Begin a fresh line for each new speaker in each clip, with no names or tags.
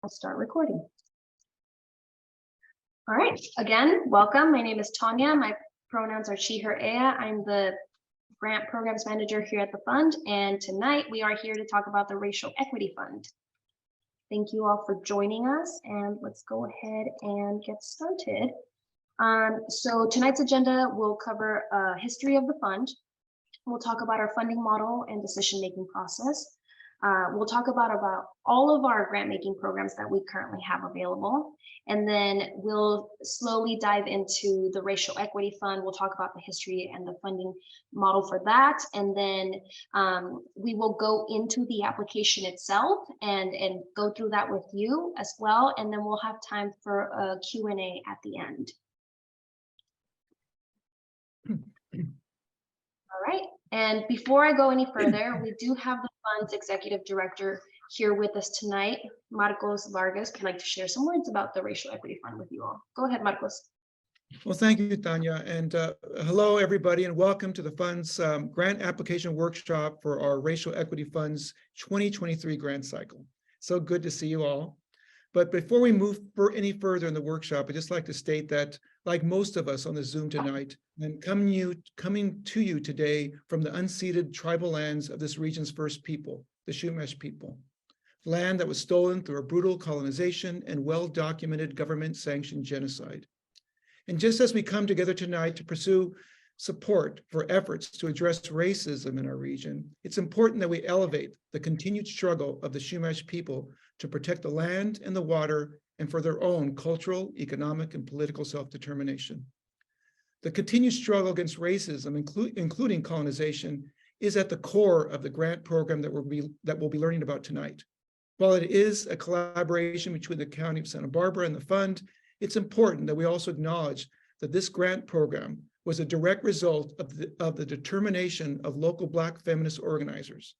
I'll start recording. All right, again, welcome. My name is Tanya. My pronouns are she, her, ea. I'm the grant programs manager here at the fund, and tonight we are here to talk about the Racial Equity Fund. Thank you all for joining us, and let's go ahead and get started. So tonight's agenda will cover a history of the fund. We'll talk about our funding model and decision-making process. We'll talk about all of our grant-making programs that we currently have available. And then we'll slowly dive into the Racial Equity Fund. We'll talk about the history and the funding model for that. And then we will go into the application itself and go through that with you as well. And then we'll have time for a Q&A at the end. All right, and before I go any further, we do have the fund's executive director here with us tonight, Marcos Vargas. Would like to share some words about the Racial Equity Fund with you all. Go ahead, Marcos.
Well, thank you, Tanya, and hello, everybody, and welcome to the fund's grant application workshop for our Racial Equity Fund's 2023 grant cycle. So good to see you all. But before we move any further in the workshop, I'd just like to state that, like most of us on the Zoom tonight, I'm coming to you today from the unceded tribal lands of this region's first people, the Chumash people, land that was stolen through a brutal colonization and well-documented government-sanctioned genocide. And just as we come together tonight to pursue support for efforts to address racism in our region, it's important that we elevate the continued struggle of the Chumash people to protect the land and the water and for their own cultural, economic, and political self-determination. The continued struggle against racism, including colonization, is at the core of the grant program that we'll be learning about tonight. While it is a collaboration between the County of Santa Barbara and the fund, it's important that we also acknowledge that this grant program was a direct result of the determination of local Black feminist organizers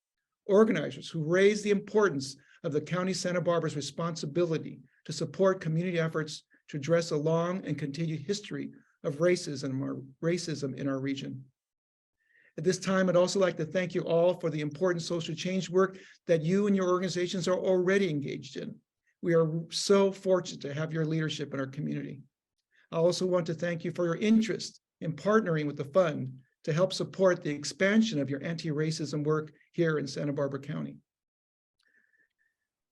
who raised the importance of the County of Santa Barbara's responsibility to support community efforts to address a long and continued history of racism in our region. At this time, I'd also like to thank you all for the important social change work that you and your organizations are already engaged in. We are so fortunate to have your leadership in our community. I also want to thank you for your interest in partnering with the fund to help support the expansion of your anti-racism work here in Santa Barbara County.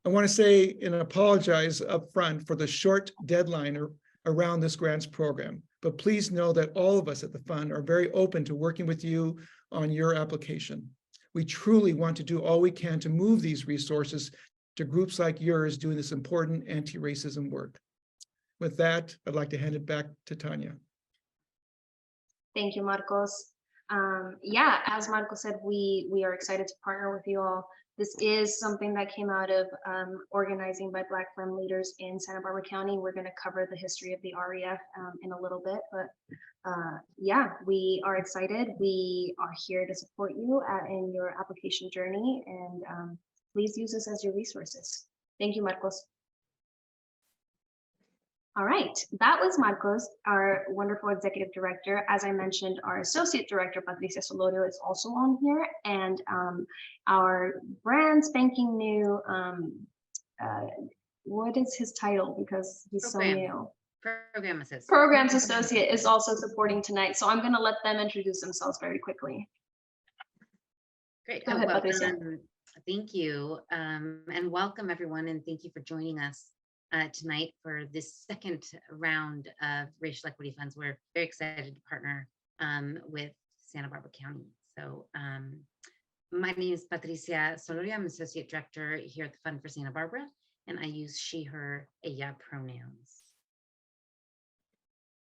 I want to say and apologize up front for the short deadline around this grants program, but please know that all of us at the fund are very open to working with you on your application. We truly want to do all we can to move these resources to groups like yours doing this important anti-racism work. With that, I'd like to hand it back to Tanya.
Thank you, Marcos. Yeah, as Marcos said, we are excited to partner with you all. This is something that came out of organizing by Black Femme leaders in Santa Barbara County. We're going to cover the history of the REF in a little bit, but yeah, we are excited. We are here to support you in your application journey, and please use us as your resources. Thank you, Marcos. All right, that was Marcos, our wonderful executive director. As I mentioned, our associate director, Patricia Solorio, is also on here, and our brand spanking new, what is his title? Because he's so new. Programs associate is also supporting tonight. So I'm gonna let them introduce themselves very quickly.
Great.
Go ahead, Patricia.
Thank you, and welcome everyone, and thank you for joining us tonight for this second round of Racial Equity Funds. We're very excited to partner with Santa Barbara County. So my name is Patricia Solorio. I'm Associate Director here at the Fund for Santa Barbara, and I use she, her, ella pronouns.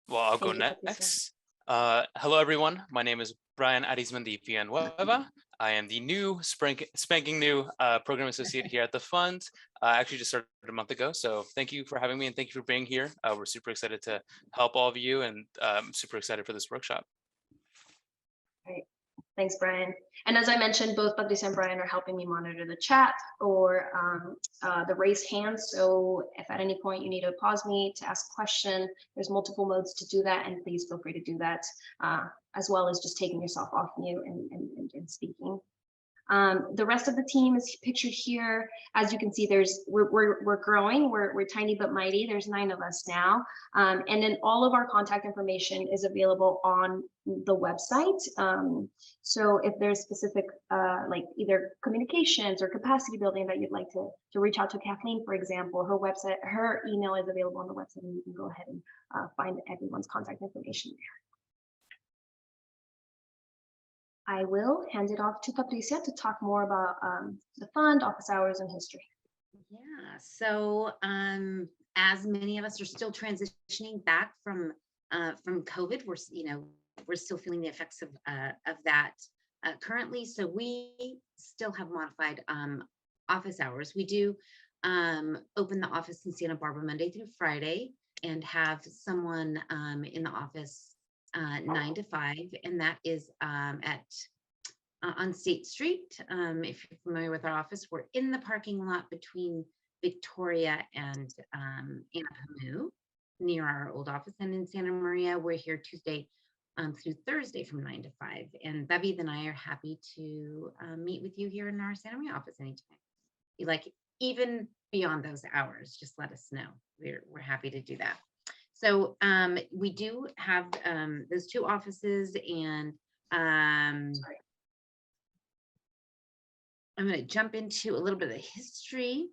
Well, I'll go next. Hello, everyone. My name is Brian Arizmendi Villanueva. I am the new spanking new program associate here at the fund. I actually just started a month ago, so thank you for having me and thank you for being here. We're super excited to help all of you, and I'm super excited for this workshop.
Great. Thanks, Brian. And as I mentioned, both Patricia and Brian are helping me monitor the chat or the raised hand. So if at any point you need to pause me to ask a question, there's multiple modes to do that, and please feel free to do that, as well as just taking yourself off mute and speaking. The rest of the team is pictured here. As you can see, we're growing. We're tiny but mighty. There's 9 of us now, and then all of our contact information is available on the website. So if there's specific like either communications or capacity building that you'd like to reach out to Kathleen, for example, her email is available on the website, and you can go ahead and find everyone's contact information there. I will hand it off to Patricia to talk more about the fund, office hours, and history.
Yeah, so as many of us are still transitioning back from COVID, we're still feeling the effects of that currently. So we still have modified office hours. We do open the office in Santa Barbara Monday through Friday and have someone in the office 9 to 5, and that is on State Street. If you're familiar with our office, we're in the parking lot between Victoria and Anapamu, near our old office. And in Santa Maria, we're here Tuesday through Thursday from 9 to 5. And David and I are happy to meet with you here in our Santa Maria office anytime. You like, even beyond those hours, just let us know. We're happy to do that. So we do have those 2 offices, and I'm going to jump into a little bit of history.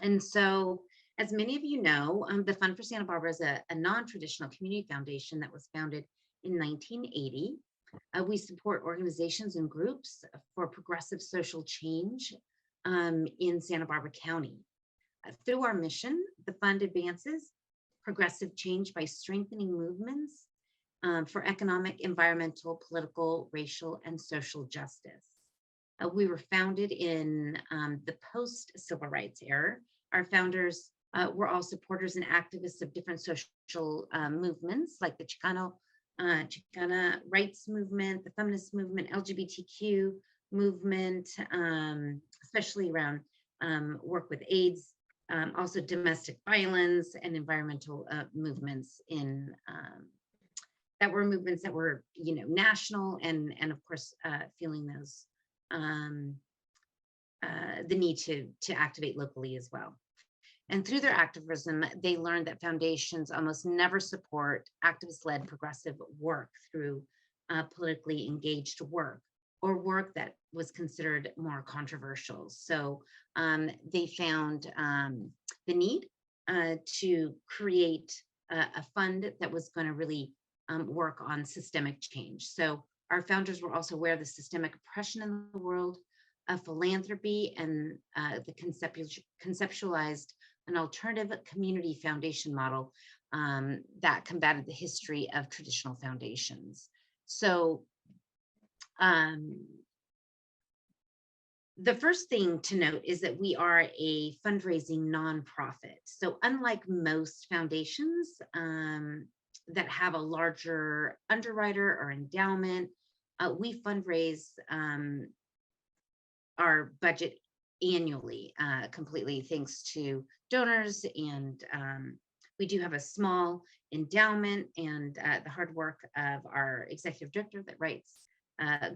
And so, as many of you know, the Fund for Santa Barbara is a non-traditional community foundation that was founded in 1980. We support organizations and groups for progressive social change in Santa Barbara County. Through our mission, the fund advances progressive change by strengthening movements for economic, environmental, political, racial, and social justice. We were founded in the post-civil rights era. Our founders were all supporters and activists of different social movements, like the Chicana rights movement, the feminist movement, LGBTQ movement, especially around work with AIDS, also domestic violence and environmental movements that were movements that were, national, and of course feeling those the need to activate locally as well. And through their activism, they learned that foundations almost never support activist-led progressive work through politically engaged work, or work that was considered more controversial. So they found the need to create a fund that was going to really work on systemic change. So our founders were also aware of the systemic oppression in the world of philanthropy, and the conceptualized an alternative community foundation model that combated the history of traditional foundations. So the first thing to note is that we are a fundraising nonprofit. So unlike most foundations that have a larger underwriter or endowment, we fundraise our budget annually, completely thanks to donors, and we do have a small endowment, and the hard work of our executive director that writes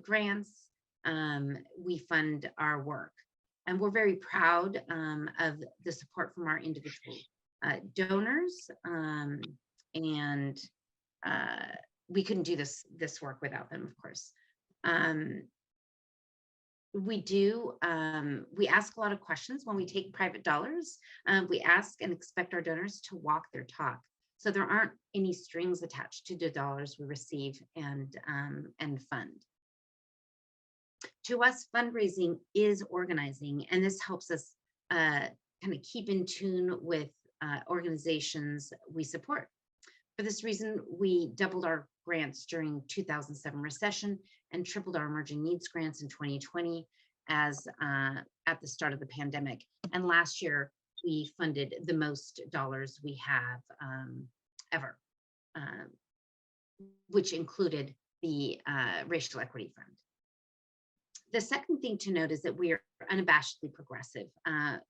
grants. We fund our work, and we're very proud of the support from our individual donors, and we couldn't do this work without them, of course. We ask a lot of questions when we take private dollars. We ask and expect our donors to walk their talk. So there aren't any strings attached to the dollars we receive and fund. To us, fundraising is organizing, and this helps us kind of keep in tune with organizations we support. For this reason, we doubled our grants during 2007 recession and tripled our emerging needs grants in 2020 as at the start of the pandemic. And last year, we funded the most dollars we have ever, which included the Racial Equity Fund. The second thing to note is that we are unabashedly progressive.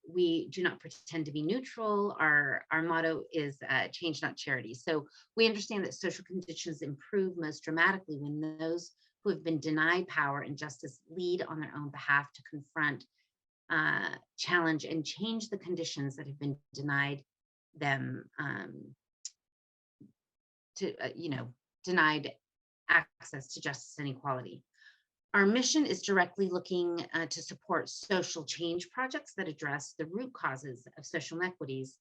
We do not pretend to be neutral. Our motto is change, not charity. So we understand that social conditions improve most dramatically when those who have been denied power and justice lead on their own behalf to confront, challenge, and change the conditions that have been denied them, denied access to justice and equality. Our mission is directly looking to support social change projects that address the root causes of social inequities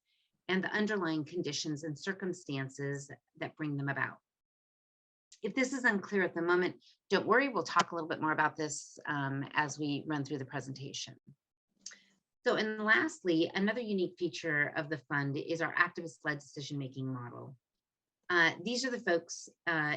and the underlying conditions and circumstances that bring them about. If this is unclear at the moment, don't worry, we'll talk a little bit more about this as we run through the presentation. So, and lastly, another unique feature of the fund is our activist-led decision-making model. These are the folks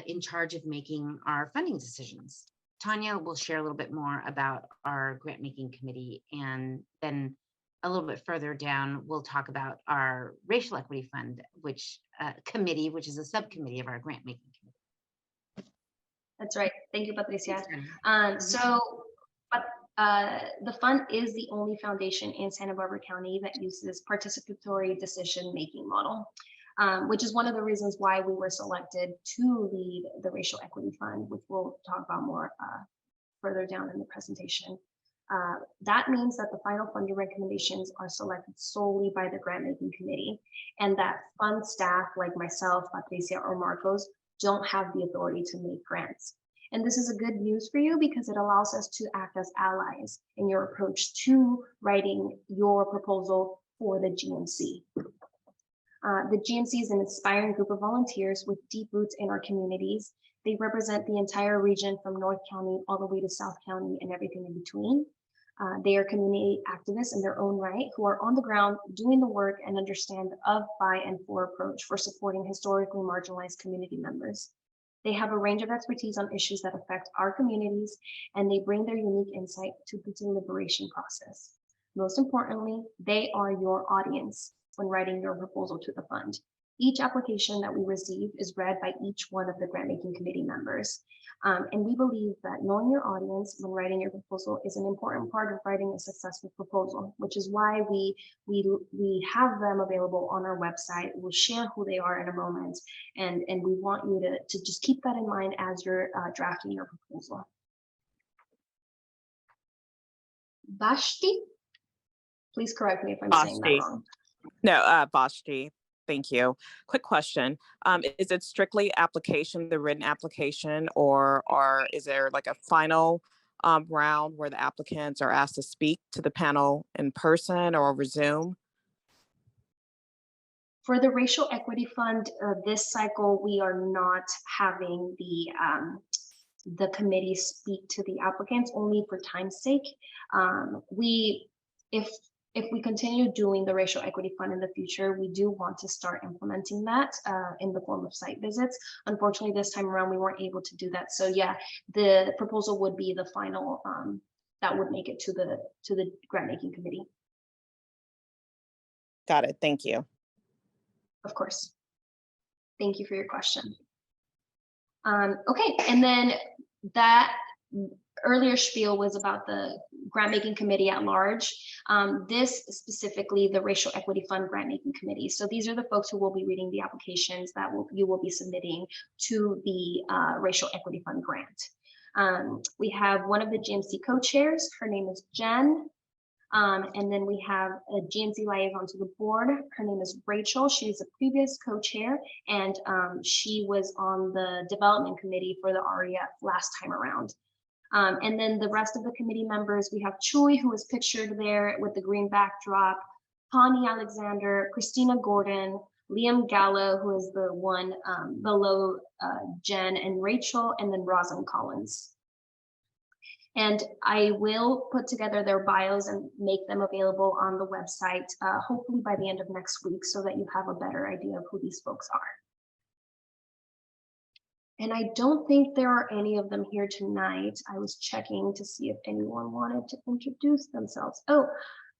in charge of making our funding decisions. Tanya will share a little bit more about our grant-making committee, and then a little bit further down, we'll talk about our racial equity fund, which is a subcommittee of our grant-making committee.
That's right. Thank you, Patricia.
Thanks.
The fund is the only foundation in Santa Barbara County that uses participatory decision-making model, which is one of the reasons why we were selected to lead the Racial Equity Fund, which we'll talk about more further down in the presentation. That means that the final funding recommendations are selected solely by the grant-making committee, and that fund staff like myself, Patricia, or Marcos don't have the authority to make grants. And this is a good news for you because it allows us to act as allies in your approach to writing your proposal for the GMC. The GMC is an inspiring group of volunteers with deep roots in our communities. They represent the entire region from North County all the way to South County and everything in between. They are community activists in their own right who are on the ground doing the work and understand the of, by, and for approach for supporting historically marginalized community members. They have a range of expertise on issues that affect our communities, and they bring their unique insight to the deliberation process. Most importantly, they are your audience when writing your proposal to the fund. Each application that we receive is read by each one of the grant-making committee members. And we believe that knowing your audience when writing your proposal is an important part of writing a successful proposal, which is why we have them available on our website. We'll share who they are in a moment, and we want you to just keep that in mind as you're drafting your proposal. Vashti, please correct me if I'm saying that wrong.
No, Vashti. Thank you. Quick question. Is it strictly application, the written application, or is there like a final round where the applicants are asked to speak to the panel in person or over Zoom?
For the Racial Equity Fund, this cycle, we are not having the committee speak to the applicants, only for time's sake. If we continue doing the Racial Equity Fund in the future, we do want to start implementing that in the form of site visits. Unfortunately, this time around, we weren't able to do that. So yeah, the proposal would be the final that would make it to the grant-making committee.
Got it. Thank you.
Of course. Thank you for your question. Okay, and then that earlier spiel was about the grant-making committee at large. This specifically, the Racial Equity Fund grant-making committee. So these are the folks who will be reading the applications that you will be submitting to the Racial Equity Fund grant. We have one of the GMC co-chairs. Her name is Jen. And then we have a GMC liaison to the board. Her name is Rachel. She's a previous co-chair, and she was on the development committee for the REF last time around. And then the rest of the committee members, we have Chuy, who is pictured there with the green backdrop, Connie Alexander, Christina Gordon, Liam Gallo, who is the one below Jen and Rachel, and then Rosin Collins. And I will put together their bios and make them available on the website, hopefully by the end of next week, so that you have a better idea of who these folks are. And I don't think there are any of them here tonight. I was checking to see if anyone wanted to introduce themselves. Oh,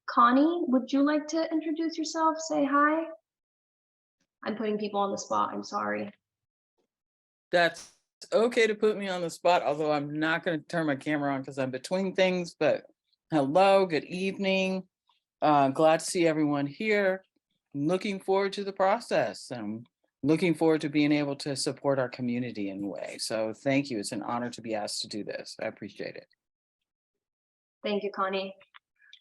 Connie, would you like to introduce yourself? Say hi. I'm putting people on the spot. I'm sorry.
That's okay to put me on the spot, although I'm not going to turn my camera on because I'm between things. But hello, good evening. Glad to see everyone here. Looking forward to the process. looking forward to being able to support our community in a way. So thank you. It's an honor to be asked to do this. I appreciate it.
Thank you, Connie.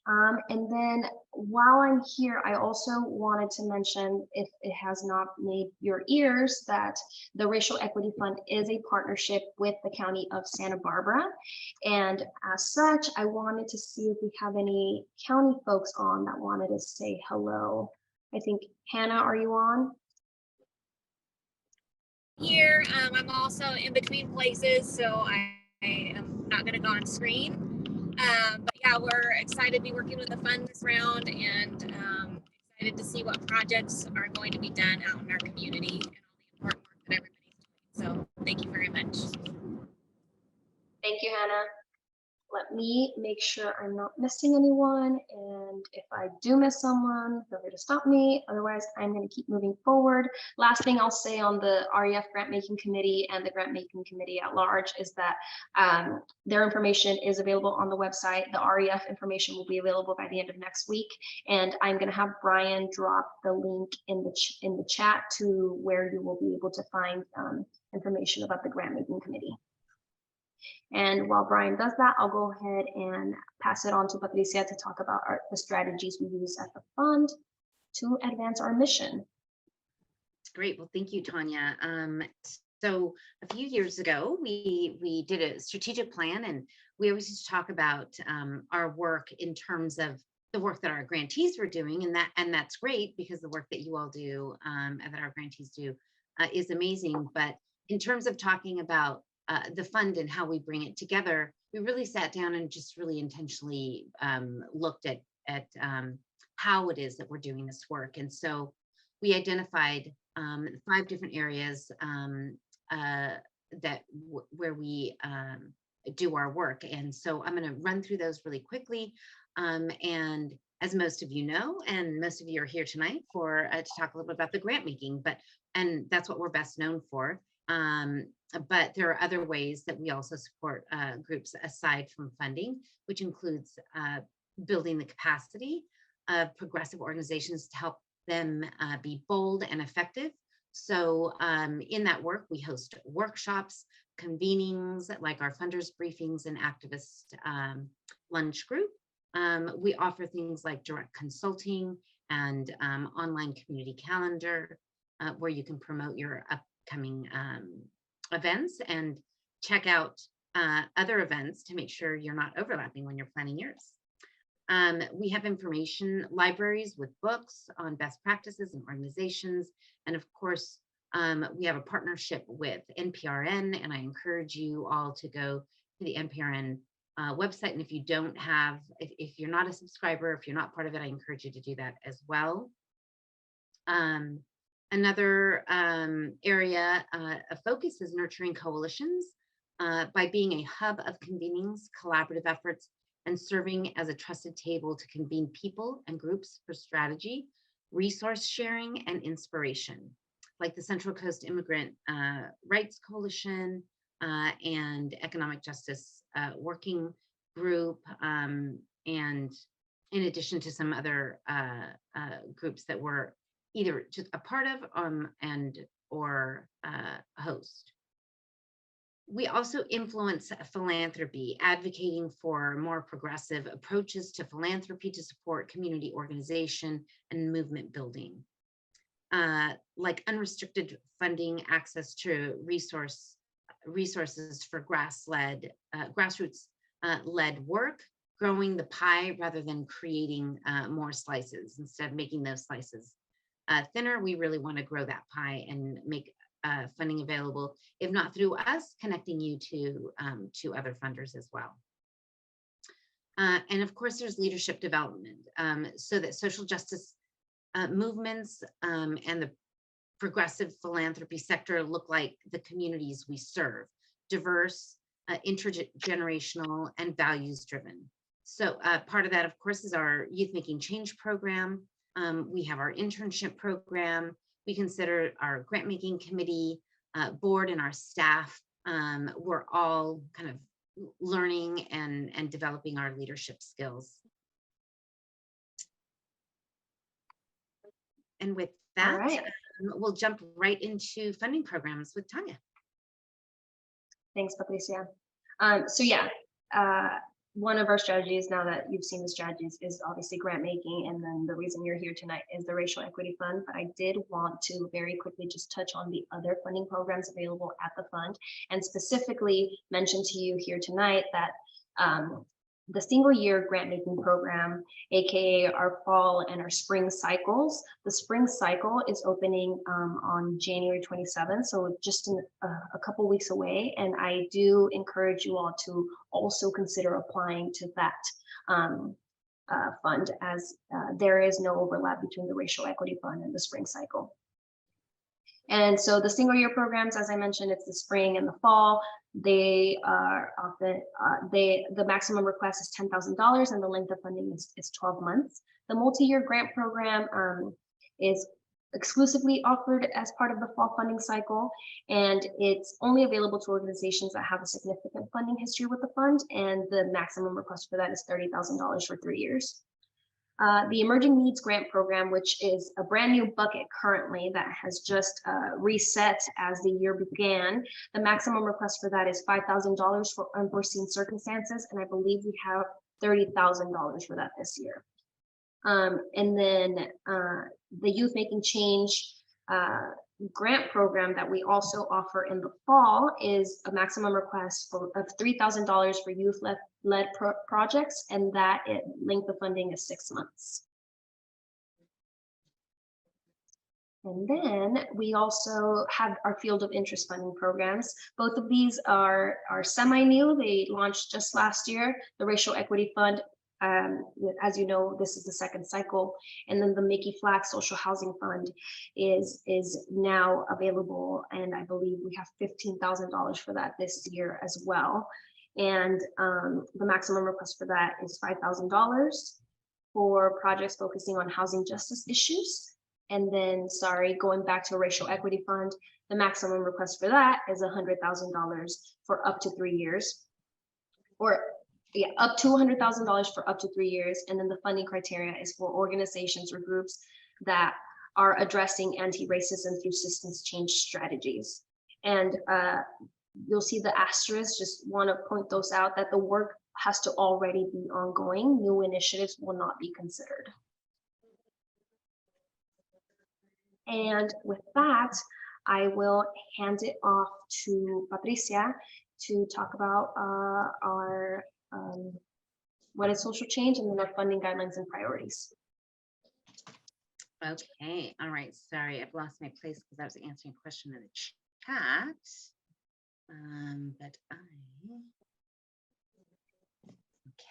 And then while I'm here, I also wanted to mention, if it has not made your ears, that the Racial Equity Fund is a partnership with the County of Santa Barbara. And as such, I wanted to see if we have any county folks on that wanted to say hello. I think, Hannah, are you on?
Here, I'm also in between places, so I am not going to go on screen. But yeah, we're excited to be working with the fund this round, and excited to see what projects are going to be done out in our community and all the important work that everybody's doing. So thank you very much.
Thank you, Hannah. Let me make sure I'm not missing anyone. And if I do miss someone, feel free to stop me. Otherwise, I'm going to keep moving forward. Last thing I'll say on the REF Grant Making Committee and the Grant Making Committee at large is that their information is available on the website. The REF information will be available by the end of next week. And I'm going to have Brian drop the link in the chat to where you will be able to find information about the Grant Making Committee. And while Brian does that, I'll go ahead and pass it on to Patricia to talk about the strategies we use at the fund to advance our mission.
Great. Well, thank you, Tanya. So a few years ago, we did a strategic plan, and we always just talk about our work in terms of the work that our grantees were doing, and that's great because the work that you all do and that our grantees do is amazing. But in terms of talking about the fund and how we bring it together, we really sat down and just really intentionally looked at how it is that we're doing this work. And so we identified 5 different areas where we do our work. And so I'm going to run through those really quickly. And as most of you know, and most of you are here tonight for to talk a little bit about the grant making, and that's what we're best known for. But there are other ways that we also support groups aside from funding, which includes building the capacity of progressive organizations to help them be bold and effective. So in that work, we host workshops, convenings like our funders briefings and activist lunch group. We offer things like direct consulting and online community calendar where you can promote your upcoming events and check out other events to make sure you're not overlapping when you're planning yours. We have information libraries with books on best practices and organizations. And of course, we have a partnership with NPRN, and I encourage you all to go to the NPRN website. And if you don't have, if you're not a subscriber, if you're not part of it, I encourage you to do that as well. Another area of focus is nurturing coalitions by being a hub of convenings, collaborative efforts, and serving as a trusted table to convene people and groups for strategy, resource sharing, and inspiration, like the Central Coast Immigrant Rights Coalition and Economic Justice Working Group, and in addition to some other groups that we're either just a part of or host. We also influence philanthropy, advocating for more progressive approaches to philanthropy to support community organization and movement building, like unrestricted funding, access to resources for grassroots-led work, growing the pie rather than creating more slices. Instead of making those slices thinner, we really want to grow that pie and make funding available, if not through us, connecting you to other funders as well. And of course, there's leadership development, so that social justice movements and the progressive philanthropy sector look like the communities we serve, diverse, intergenerational, and values-driven. So part of that, of course, is our Youth Making Change program. We have our internship program. We consider our grant making committee, board, and our staff. We're all kind of learning and developing our leadership skills. And with that,
All right.
we'll jump right into funding programs with Tanya.
Thanks, Patricia. So yeah, one of our strategies, now that you've seen the strategies, is obviously grant making. And then the reason you're here tonight is the Racial Equity Fund. But I did want to very quickly just touch on the other funding programs available at the fund, and specifically mention to you here tonight that the single year grant making program, AKA our fall and our spring cycles. The spring cycle is opening on January 27th, so just in a couple weeks away. And I do encourage you all to also consider applying to that fund, as there is no overlap between the Racial Equity Fund and the spring cycle. And so the single year programs, as I mentioned, it's the spring and the fall. They are often, the maximum request is $10,000 and the length of funding is 12 months. The multi-year grant program is exclusively offered as part of the fall funding cycle, and it's only available to organizations that have a significant funding history with the fund, and the maximum request for that is $30,000 for 3 years. The Emerging Needs Grant Program, which is a brand new bucket currently that has just reset as the year began. The maximum request for that is $5,000 for unforeseen circumstances, and I believe we have $30,000 for that this year. And then the Youth Making Change grant program that we also offer in the fall is a maximum request of $3,000 for youth-led projects, and that length of funding is 6 months. And then we also have our field of interest funding programs. Both of these are semi-new. They launched just last year. The Racial Equity Fund, as you know, this is the second cycle, and then the Mickey Flack Social Housing Fund is now available, and I believe we have $15,000 for that this year as well. And the maximum request for that is $5,000 for projects focusing on housing justice issues. And then, going back to a Racial Equity Fund, the maximum request for that is $100,000 for up to 3 years, or up to $100,000 for up to 3 years. And then the funding criteria is for organizations or groups that are addressing anti-racism through systems change strategies. And you'll see the asterisk, just want to point those out, that the work has to already be ongoing. New initiatives will not be considered. And with that, I will hand it off to Patricia to talk about our what is social change, and then our funding guidelines and priorities.
Okay, all right. Sorry, I've lost my place because I was answering a question in the chat. But I'm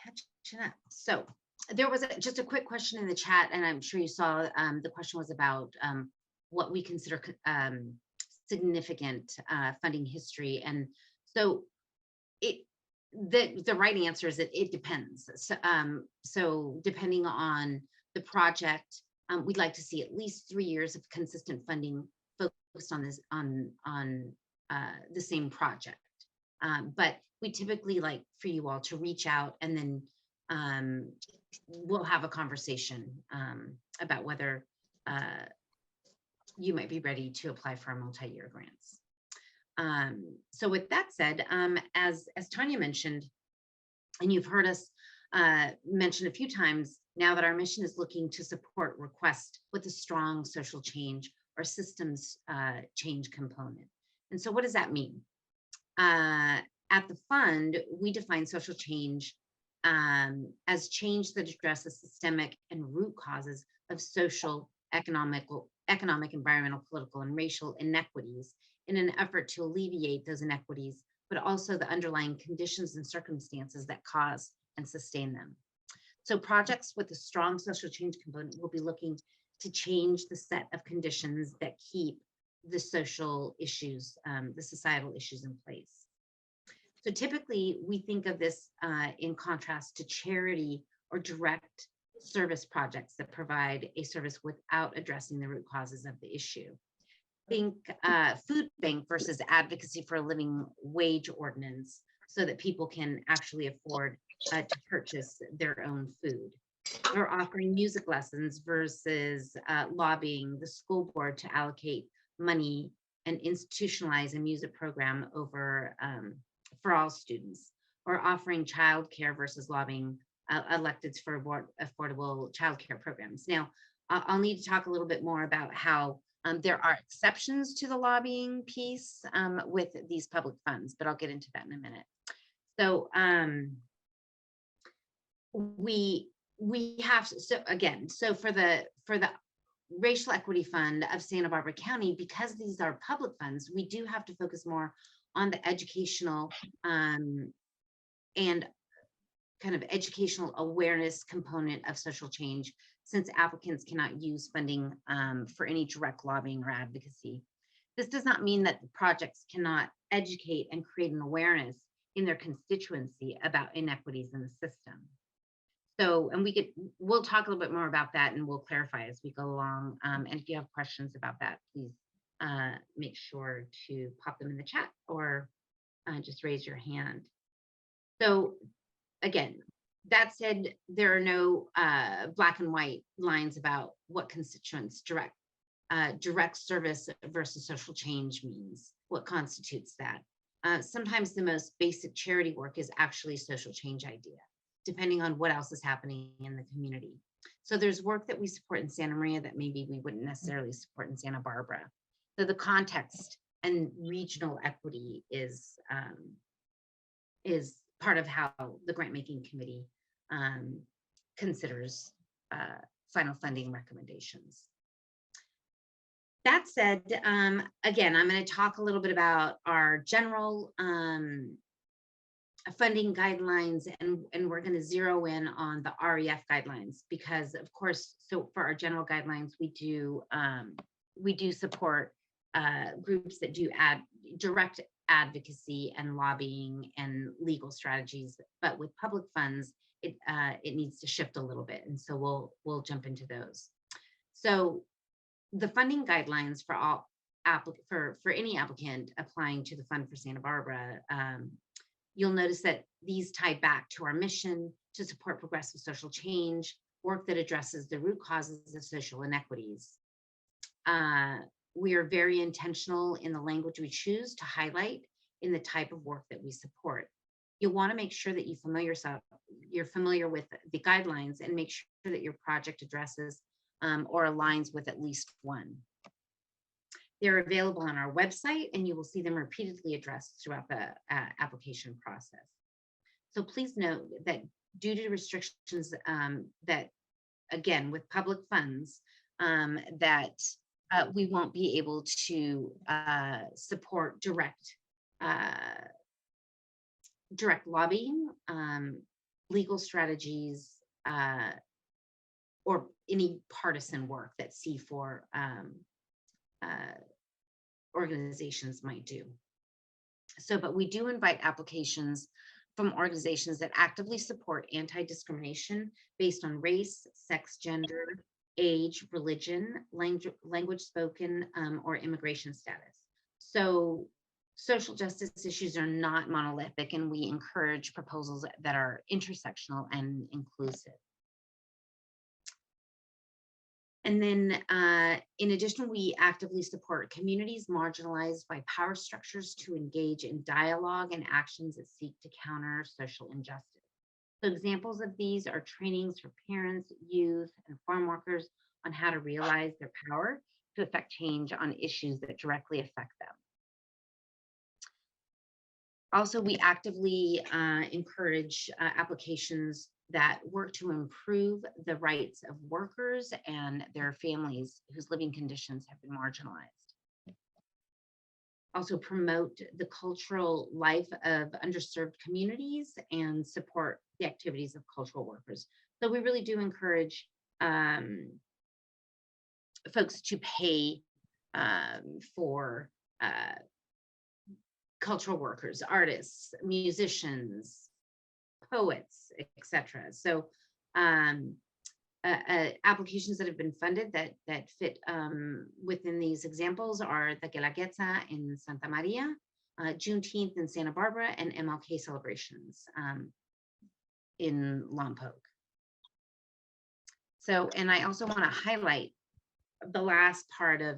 catching up. So there was just a quick question in the chat, and I'm sure you saw the question was about what we consider significant funding history. And so the right answer is that it depends. So depending on the project, we'd like to see at least 3 years of consistent funding focused on this on the same project. But we typically like for you all to reach out, and then we'll have a conversation about whether you might be ready to apply for our multi-year grants. So with that said, as Tanya mentioned, and you've heard us mention a few times now, that our mission is looking to support requests with a strong social change or systems change component. And so what does that mean? At the fund, we define social change as change that addresses systemic and root causes of social, economic, environmental, political, and racial inequities in an effort to alleviate those inequities, but also the underlying conditions and circumstances that cause and sustain them. So projects with a strong social change component will be looking to change the set of conditions that keep the social issues, the societal issues in place. So typically we think of this in contrast to charity or direct service projects that provide a service without addressing the root causes of the issue. Think food bank versus advocacy for a living wage ordinance, so that people can actually afford to purchase their own food. or offering music lessons versus lobbying the school board to allocate money and institutionalize a music program over for all students, or offering childcare versus lobbying electeds for affordable childcare programs. Now, I'll need to talk a little bit more about how there are exceptions to the lobbying piece with these public funds, but I'll get into that in a minute. So we have, so again, so for the Racial Equity Fund of Santa Barbara County, because these are public funds, we do have to focus more on the educational and kind of educational awareness component of social change, since applicants cannot use funding for any direct lobbying or advocacy. This does not mean that the projects cannot educate and create an awareness in their constituency about inequities in the system. So, and we'll talk a little bit more about that, and we'll clarify as we go along. And if you have questions about that, please make sure to pop them in the chat or just raise your hand. So again, that said, there are no black and white lines about what constituents direct service versus social change means, what constitutes that. Sometimes the most basic charity work is actually social change idea, depending on what else is happening in the community. So there's work that we support in Santa Maria that maybe we wouldn't necessarily support in Santa Barbara. So the context and regional equity is part of how the grant making committee considers final funding recommendations. That said, again, I'm going to talk a little bit about our general funding guidelines, and we're going to zero in on the REF guidelines, because of course, so for our general guidelines, we do support groups that do direct advocacy and lobbying and legal strategies, but with public funds, it needs to shift a little bit, and so we'll jump into those. So the funding guidelines for all for any applicant applying to the Fund for Santa Barbara, you'll notice that these tie back to our mission to support progressive social change, work that addresses the root causes of social inequities. We are very intentional in the language we choose to highlight in the type of work that we support. You'll want to make sure that you're familiar with the guidelines and make sure that your project addresses or aligns with at least one. They're available on our website, and you will see them repeatedly addressed throughout the application process. So please note that due to restrictions that, again, with public funds, that we won't be able to support direct lobbying, legal strategies, or any partisan work that C4 organizations might do. So, but we do invite applications from organizations that actively support anti-discrimination based on race, sex, gender, age, religion, language spoken, or immigration status. So social justice issues are not monolithic, and we encourage proposals that are intersectional and inclusive. And then in addition, we actively support communities marginalized by power structures to engage in dialogue and actions that seek to counter social injustice. So examples of these are trainings for parents, youth, and farm workers on how to realize their power to affect change on issues that directly affect them. Also, we actively encourage applications that work to improve the rights of workers and their families whose living conditions have been marginalized. Also promote the cultural life of underserved communities and support the activities of cultural workers. So we really do encourage folks to pay for cultural workers, artists, musicians, poets, etc. So applications that have been funded that fit within these examples are the Guelaguetza in Santa Maria, Juneteenth in Santa Barbara, and MLK celebrations in Lompoc. So, and I also want to highlight the last part of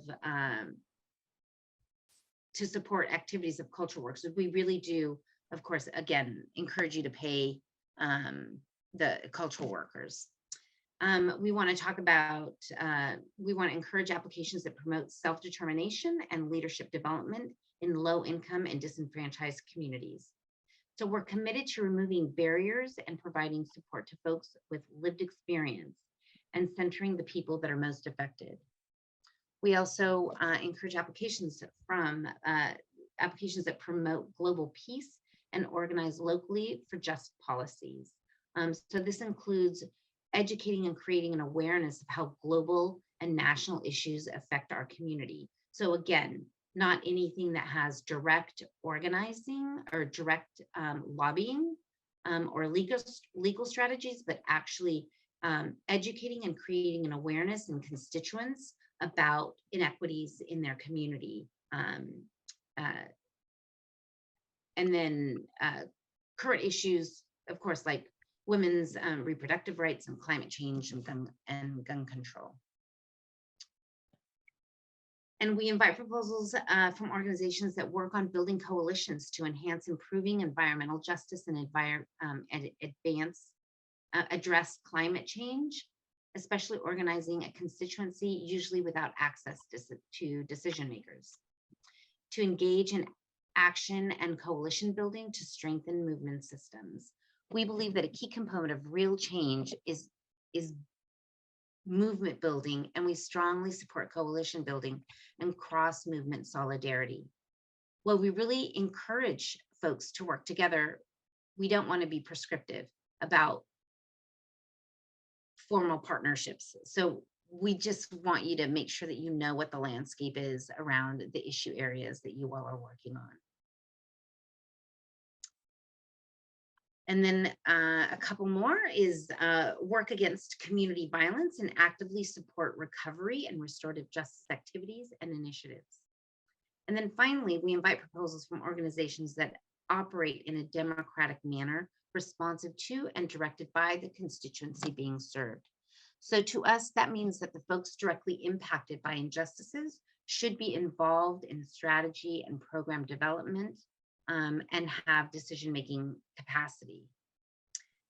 to support activities of cultural work. So we really do, of course, again, encourage you to pay the cultural workers. We want to talk about, we want to encourage applications that promote self-determination and leadership development in low-income and disenfranchised communities. So we're committed to removing barriers and providing support to folks with lived experience and centering the people that are most affected. We also encourage applications from applications that promote global peace and organize locally for just policies. So this includes educating and creating an awareness of how global and national issues affect our community. So again, not anything that has direct organizing or direct lobbying or legal strategies, but actually educating and creating an awareness in constituents about inequities in their community. And then current issues, of course, like women's reproductive rights and climate change and gun control. And we invite proposals from organizations that work on building coalitions to enhance improving environmental justice and address climate change, especially organizing a constituency usually without access to decision makers. To engage in action and coalition building to strengthen movement systems. We believe that a key component of real change is movement building, and we strongly support coalition building and cross-movement solidarity. While we really encourage folks to work together, we don't want to be prescriptive about formal partnerships. So we just want you to make sure that you know what the landscape is around the issue areas that you all are working on. And then a couple more is work against community violence and actively support recovery and restorative justice activities and initiatives. And then finally, we invite proposals from organizations that operate in a democratic manner, responsive to and directed by the constituency being served. So to us, that means that the folks directly impacted by injustices should be involved in strategy and program development and have decision-making capacity.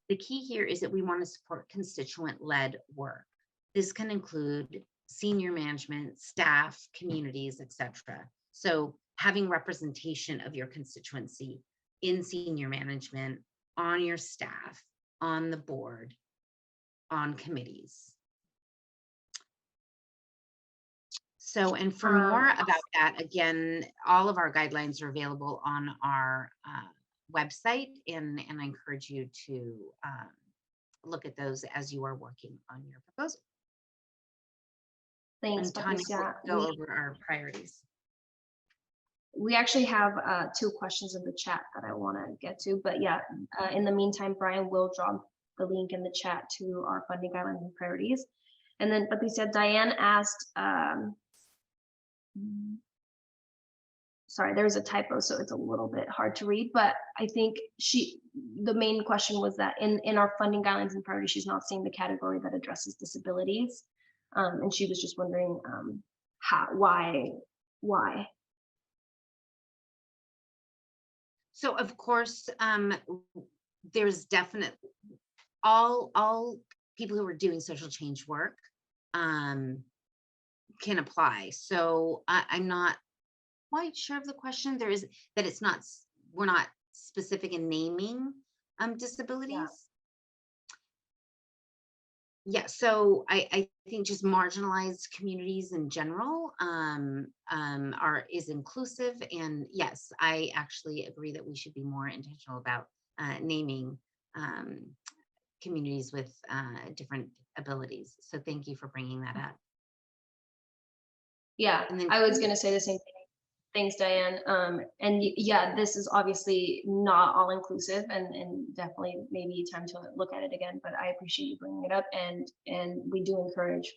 The key here is that we want to support constituent-led work. This can include senior management, staff, communities, etc. So having representation of your constituency in senior management, on your staff, on the board, on committees. So, and for more about that, again, all of our guidelines are available on our website, and I encourage you to look at those as you are working on your proposal.
Thanks,
And Tanya
Patricia.
will go over our priorities.
We actually have 2 questions in the chat that I want to get to, but yeah, in the meantime, Brian will drop the link in the chat to our funding guidelines and priorities. And then Patricia, Diane asked, sorry, there's a typo, so it's a little bit hard to read, but I think the main question was that in our funding guidelines and priorities, she's not seeing the category that addresses disabilities. And she was just wondering why?
So of course, there's definitely all people who are doing social change work can apply. So I'm not quite sure of the question. There is that it's not, we're not specific in naming disabilities. Yeah, so I think just marginalized communities in general is inclusive, and yes, I actually agree that we should be more intentional about naming communities with different abilities. So thank you for bringing that up.
Yeah,
And then
I was going to say the same thing. Thanks, Diane. And yeah, this is obviously not all inclusive, and definitely maybe time to look at it again, but I appreciate you bringing it up. And we do encourage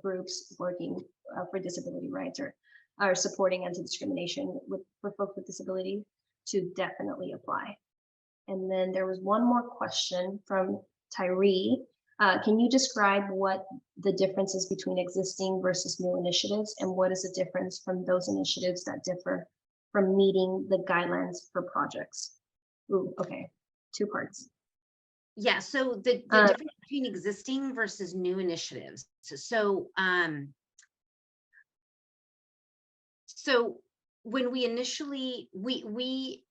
groups working for disability rights or supporting anti-discrimination for folks with disabilities to definitely apply. And then there was one more question from Tyree. Can you describe what the difference is between existing versus new initiatives, and what is the difference from those initiatives that differ from meeting the guidelines for projects? Ooh, okay, 2 parts.
Yeah, so the difference between existing versus new initiatives. So when we initially, we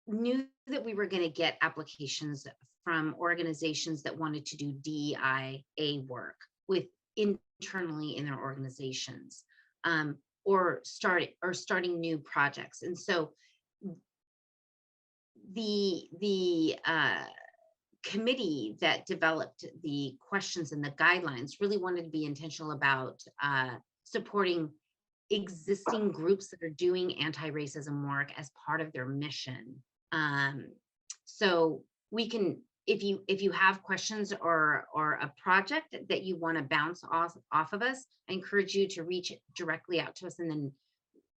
knew that we were going to get applications from organizations that wanted to do DEIA work with internally in their organizations, or starting new projects. And so the committee that developed the questions and the guidelines really wanted to be intentional about supporting existing groups that are doing anti-racism work as part of their mission. So we can, if you have questions or a project that you want to bounce off of us, I encourage you to reach directly out to us, and then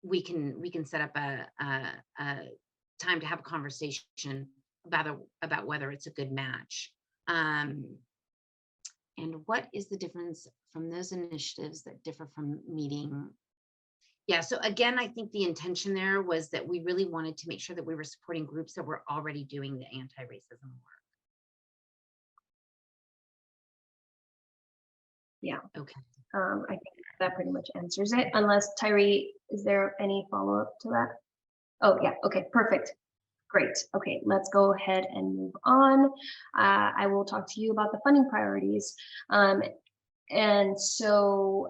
we can set up a time to have a conversation about whether it's a good match. And what is the difference from those initiatives that differ from meeting? Yeah, so again, I think the intention there was that we really wanted to make sure that we were supporting groups that were already doing the anti-racism work.
Yeah.
Okay.
I think that pretty much answers it, unless Tyree, is there any follow-up to that? Oh, yeah, okay, perfect. Great. Okay, let's go ahead and move on. I will talk to you about the funding priorities. And so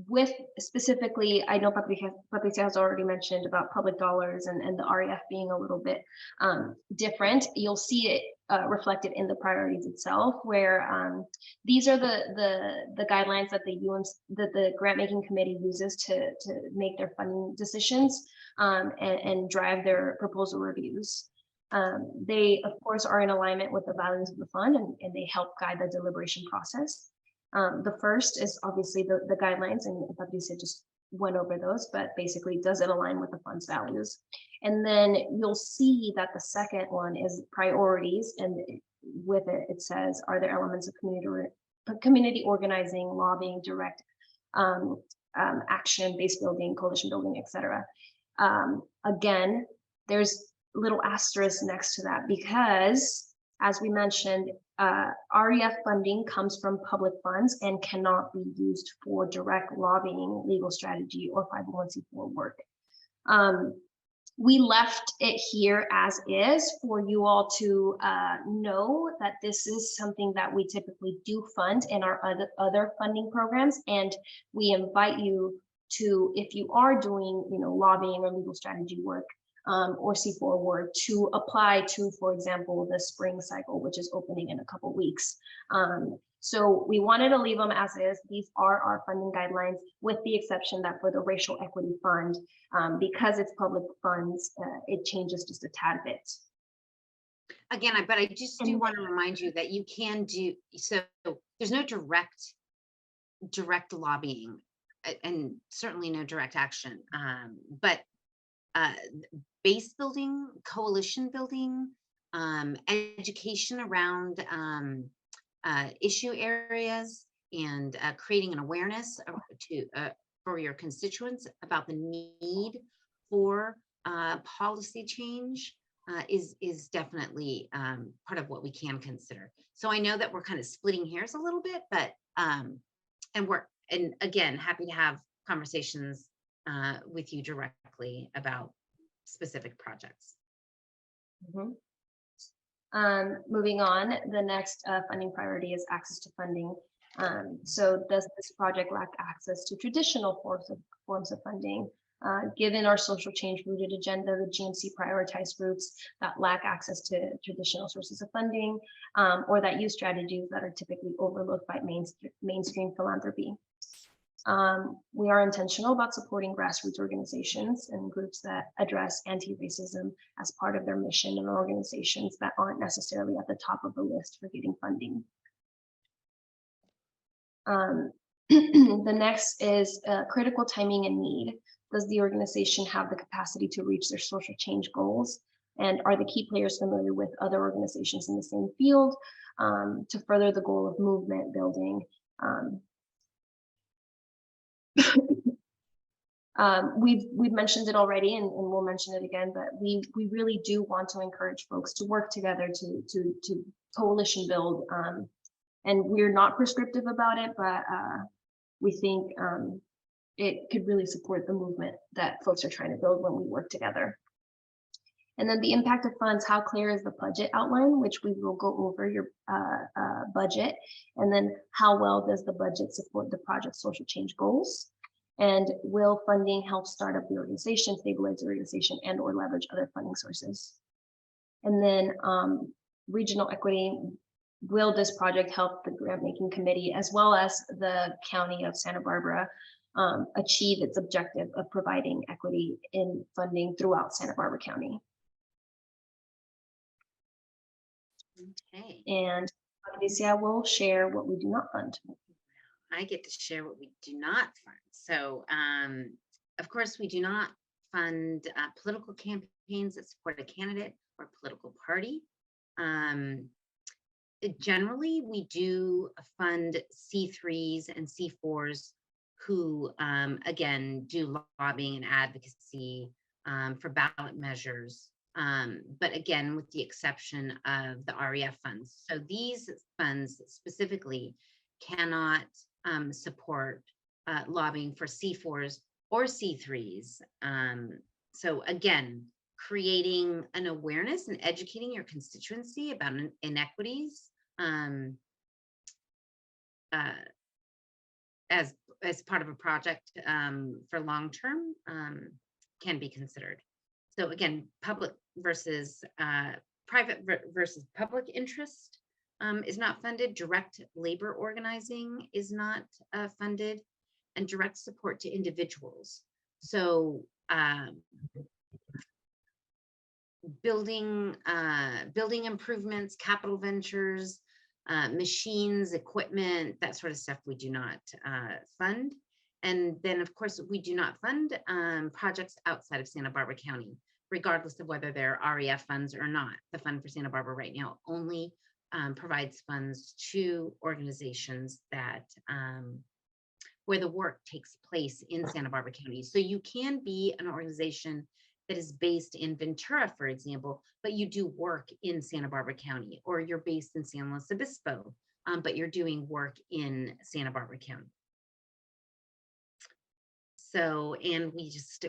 with specifically, I know Patricia has already mentioned about public dollars and the REF being a little bit different. You'll see it reflected in the priorities itself, where these are the guidelines that the grant making committee uses to make their funding decisions and drive their proposal reviews. They, of course, are in alignment with the values of the fund, and they help guide the deliberation process. The first is obviously the guidelines, and Patricia just went over those, but basically, does it align with the fund's values? And then you'll see that the second one is priorities, and with it, it says, are there elements of community organizing, lobbying, direct action, base building, coalition building, etc. Again, there's little asterisk next to that, because as we mentioned, REF funding comes from public funds and cannot be used for direct lobbying, legal strategy, or 501c4 work. We left it here as is for you all to know that this is something that we typically do fund in our other funding programs, and we invite you to, if you are doing, lobbying or legal strategy work, or C4 work, to apply to, for example, the spring cycle, which is opening in a couple weeks. So we wanted to leave them as is. These are our funding guidelines, with the exception that for the Racial Equity Fund, because it's public funds, it changes just a tad bit.
Again, but I just do want to remind you that you can do, so there's no direct lobbying, and certainly no direct action, but base building, coalition building, education around issue areas, and creating an awareness for your constituents about the need for policy change is definitely part of what we can consider. So I know that we're kind of splitting hairs a little bit, but and again, happy to have conversations with you directly about specific projects.
Moving on, the next funding priority is access to funding. So does this project lack access to traditional forms of funding? Given our social change rooted agenda, the GMC prioritized groups that lack access to traditional sources of funding, or that use strategies that are typically overlooked by mainstream philanthropy. We are intentional about supporting grassroots organizations and groups that address anti-racism as part of their mission, and organizations that aren't necessarily at the top of the list for getting funding. The next is critical timing and need. Does the organization have the capacity to reach their social change goals? and are the key players familiar with other organizations in the same field to further the goal of movement building. We've mentioned it already, and we'll mention it again, but we really do want to encourage folks to work together to coalition build. And we're not prescriptive about it, but we think it could really support the movement that folks are trying to build when we work together. And then the impact of funds, how clear is the budget outline, which we will go over your budget, and then how well does the budget support the project's social change goals? And will funding help start up the organization, stabilize the organization, and or leverage other funding sources? And then regional equity, will this project help the grant making committee as well as the county of Santa Barbara achieve its objective of providing equity in funding throughout Santa Barbara County?
Okay,
And Alicia will share what we do not fund.
I get to share what we do not fund. So, of course, we do not fund political campaigns that support a candidate or political party. Generally, we do fund C3s and C4s who, again, do lobbying and advocacy for ballot measures. But again, with the exception of the REF funds. So these funds specifically cannot support lobbying for C4s or C3s. So again, creating an awareness and educating your constituency about inequities as part of a project for long-term can be considered. So again, public versus private versus public interest is not funded. Direct labor organizing is not funded, and direct support to individuals. So building improvements, capital ventures, machines, equipment, that sort of stuff we do not fund. And then, of course, we do not fund projects outside of Santa Barbara County, regardless of whether they're REF funds or not. The Fund for Santa Barbara right now only provides funds to organizations that where the work takes place in Santa Barbara County. So you can be an organization that is based in Ventura, for example, but you do work in Santa Barbara County, or you're based in San Luis Obispo, but you're doing work in Santa Barbara County. So, and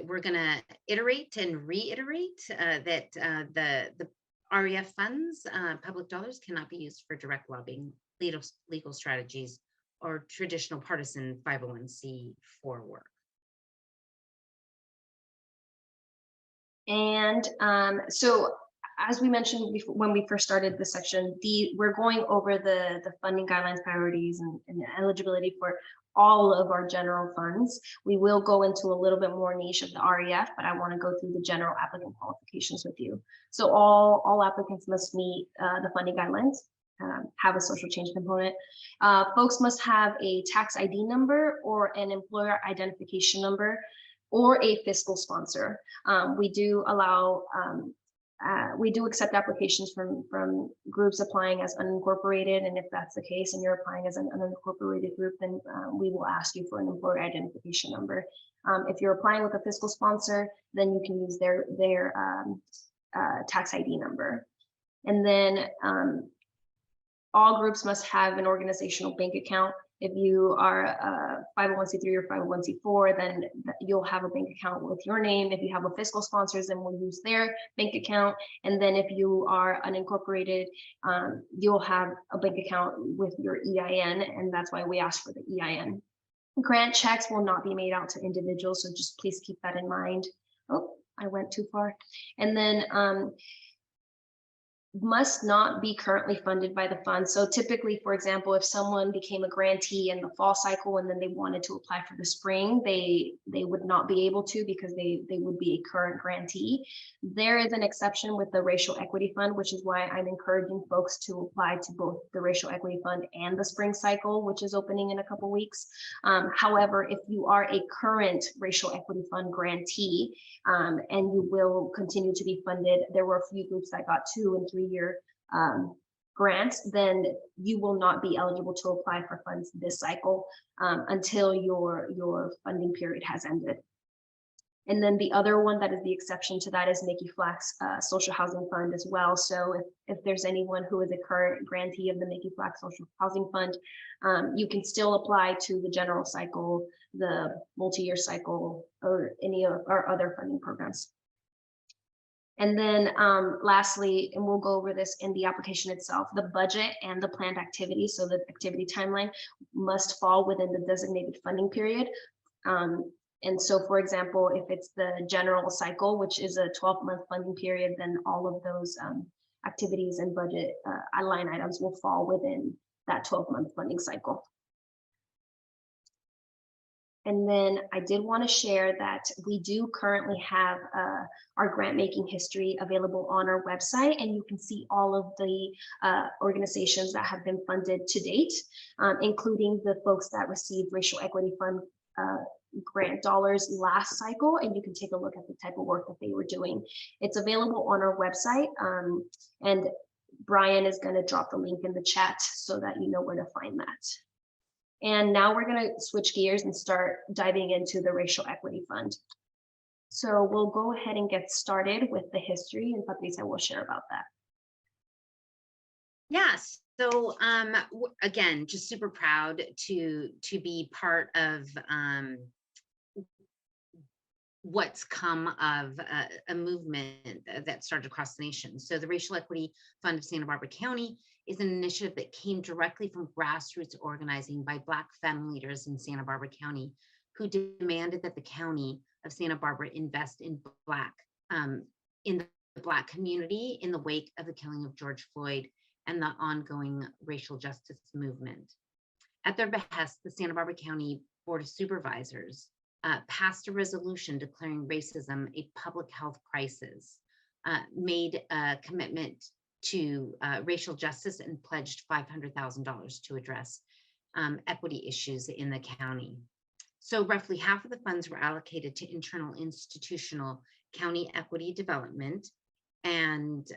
we're gonna iterate and reiterate that the REF funds, public dollars, cannot be used for direct lobbying, legal strategies, or traditional partisan 501c4 work.
And so, as we mentioned before, when we first started this section, we're going over the funding guidelines, priorities, and eligibility for all of our general funds. We will go into a little bit more niche of the REF, but I want to go through the general applicant qualifications with you. So all applicants must meet the funding guidelines, have a social change component. Folks must have a tax ID number or an employer identification number or a fiscal sponsor. We do allow, we do accept applications from groups applying as unincorporated, and if that's the case and you're applying as an unincorporated group, then we will ask you for an employer identification number. If you're applying with a fiscal sponsor, then you can use their tax ID number. And then all groups must have an organizational bank account. If you are a 501c3 or 501c4, then you'll have a bank account with your name. If you have a fiscal sponsors, then we'll use their bank account. And then if you are unincorporated, you'll have a bank account with your EIN, and that's why we ask for the EIN. Grant checks will not be made out to individuals, so just please keep that in mind. Oh, I went too far. And then must not be currently funded by the fund. So typically, for example, if someone became a grantee in the fall cycle and then they wanted to apply for the spring, they would not be able to because they would be a current grantee. There is an exception with the Racial Equity Fund, which is why I'm encouraging folks to apply to both the Racial Equity Fund and the spring cycle, which is opening in a couple weeks. However, if you are a current Racial Equity Fund grantee, and you will continue to be funded, there were a few groups that got 2 and 3 year grants, then you will not be eligible to apply for funds this cycle until your funding period has ended. And then the other one that is the exception to that is Mickey Flack's Social Housing Fund as well. So if there's anyone who is a current grantee of the Mickey Flack Social Housing Fund, you can still apply to the general cycle, the multi-year cycle, or any of our other funding programs. And then lastly, and we'll go over this in the application itself, the budget and the planned activity, so the activity timeline must fall within the designated funding period. And so, for example, if it's the general cycle, which is a 12-month funding period, then all of those activities and budget line items will fall within that 12-month funding cycle. And then I did want to share that we do currently have our grant making history available on our website, and you can see all of the organizations that have been funded to date, including the folks that received Racial Equity Fund grant dollars last cycle, and you can take a look at the type of work that they were doing. It's available on our website, and Brian is going to drop the link in the chat so that you know where to find that. And now we're going to switch gears and start diving into the Racial Equity Fund. So we'll go ahead and get started with the history, and Patricia will share about that.
Yes. So again, just super proud to be part of what's come of a movement that started across the nation. So the Racial Equity Fund of Santa Barbara County is an initiative that came directly from grassroots organizing by Black femme leaders in Santa Barbara County, who demanded that the county of Santa Barbara invest in the Black community in the wake of the killing of George Floyd and the ongoing racial justice movement. At their behest, the Santa Barbara County Board of Supervisors passed a resolution declaring racism a public health crisis, made a commitment to racial justice, and pledged $500,000 to address equity issues in the county. So roughly half of the funds were allocated to internal institutional county equity development, and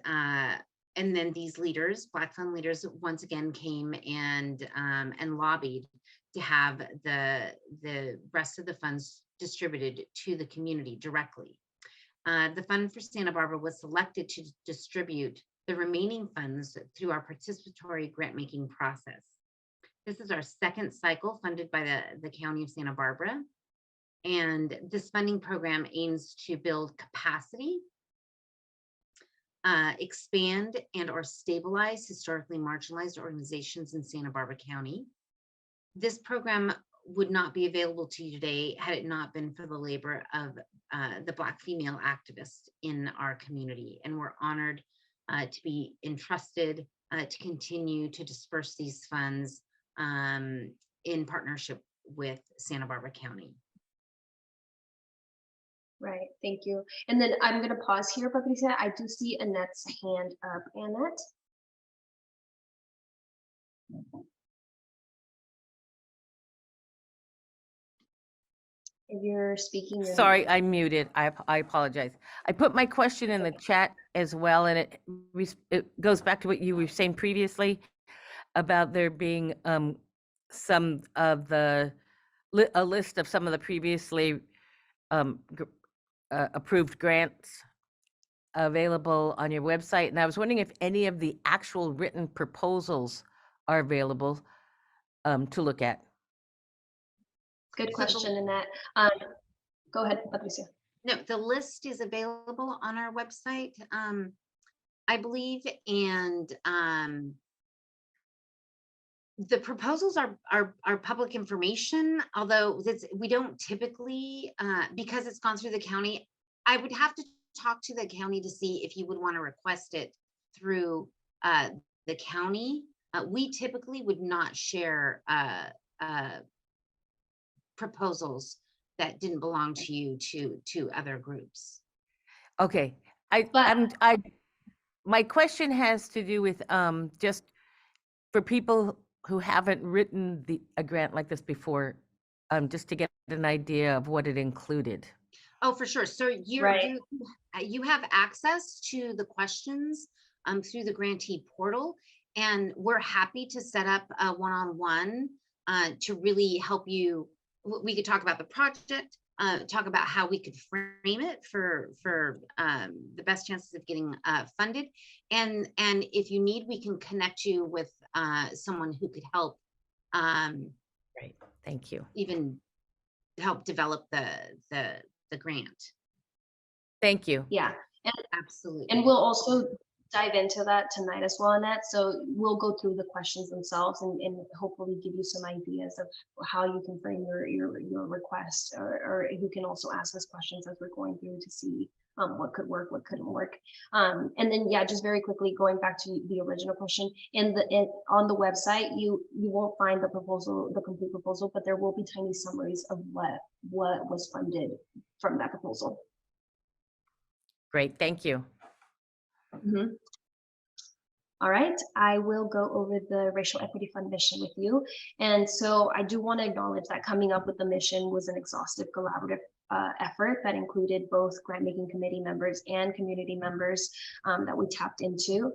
then these leaders, Black femme leaders, once again came and lobbied to have the rest of the funds distributed to the community directly. The Fund for Santa Barbara was selected to distribute the remaining funds through our participatory grant-making process. This is our second cycle funded by the County of Santa Barbara. And this funding program aims to build capacity, expand and or stabilize historically marginalized organizations in Santa Barbara County. This program would not be available to you today had it not been for the labor of the Black female activists in our community. And we're honored to be entrusted to continue to disperse these funds in partnership with Santa Barbara County.
Right, thank you. And then I'm going to pause here, Patricia. I do see Annette's hand up. Annette? If you're speaking, you're
Sorry,
muted.
I'm muted. I apologize. I put my question in the chat as well, and it goes back to what you were saying previously about there being some of the a list of some of the previously approved grants available on your website. And I was wondering if any of the actual written proposals are available to look at.
Good question, Annette. Go ahead, Patricia.
No, the list is available on our website, I believe, and the proposals are public information, although we don't typically, because it's gone through the county. I would have to talk to the county to see if you would want to request it through the county, we typically would not share proposals that didn't belong to you to other groups.
Okay,
But-
my question has to do with just for people who haven't written a grant like this before, just to get an idea of what it included.
Oh, for sure. So
Right.
you have access to the questions through the grantee portal, and we're happy to set up a one-on-one to really help you. We could talk about the project, talk about how we could frame it for the best chances of getting funded, and if you need, we can connect you with someone who could help.
Great, thank you.
Even help develop the grant.
Thank you.
Yeah,
Absolutely.
and we'll also dive into that tonight as well, Annette. So we'll go through the questions themselves and hopefully give you some ideas of how you can frame your request, or you can also ask us questions as we're going through to see what could work, what couldn't work. And then, yeah, just very quickly going back to the original question, on the website, you won't find the proposal, the complete proposal, but there will be tiny summaries of what was funded from that proposal.
Great, thank you.
Mhm. All right, I will go over the Racial Equity Fund mission with you. And so I do want to acknowledge that coming up with the mission was an exhaustive collaborative effort that included both grant making committee members and community members that we tapped into.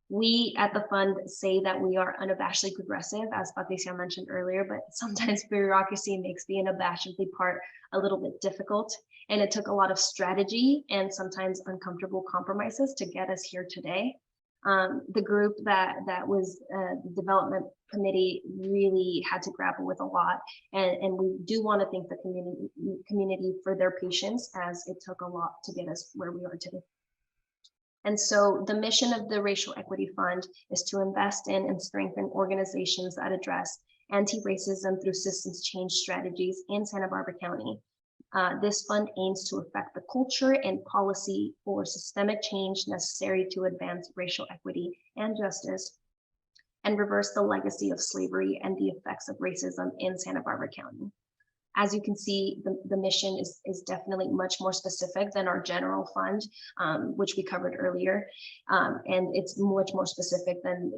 We at the fund say that we are unabashedly progressive, as Patricia mentioned earlier, but sometimes bureaucracy makes the unabashedly part a little bit difficult. And it took a lot of strategy and sometimes uncomfortable compromises to get us here today. The group that was the development committee really had to grapple with a lot, and we do want to thank the community for their patience, as it took a lot to get us where we are today. And so the mission of the Racial Equity Fund is to invest in and strengthen organizations that address anti-racism through systems change strategies in Santa Barbara County. This fund aims to affect the culture and policy for systemic change necessary to advance racial equity and justice and reverse the legacy of slavery and the effects of racism in Santa Barbara County. As you can see, the mission is definitely much more specific than our general fund, which we covered earlier. And it's much more specific than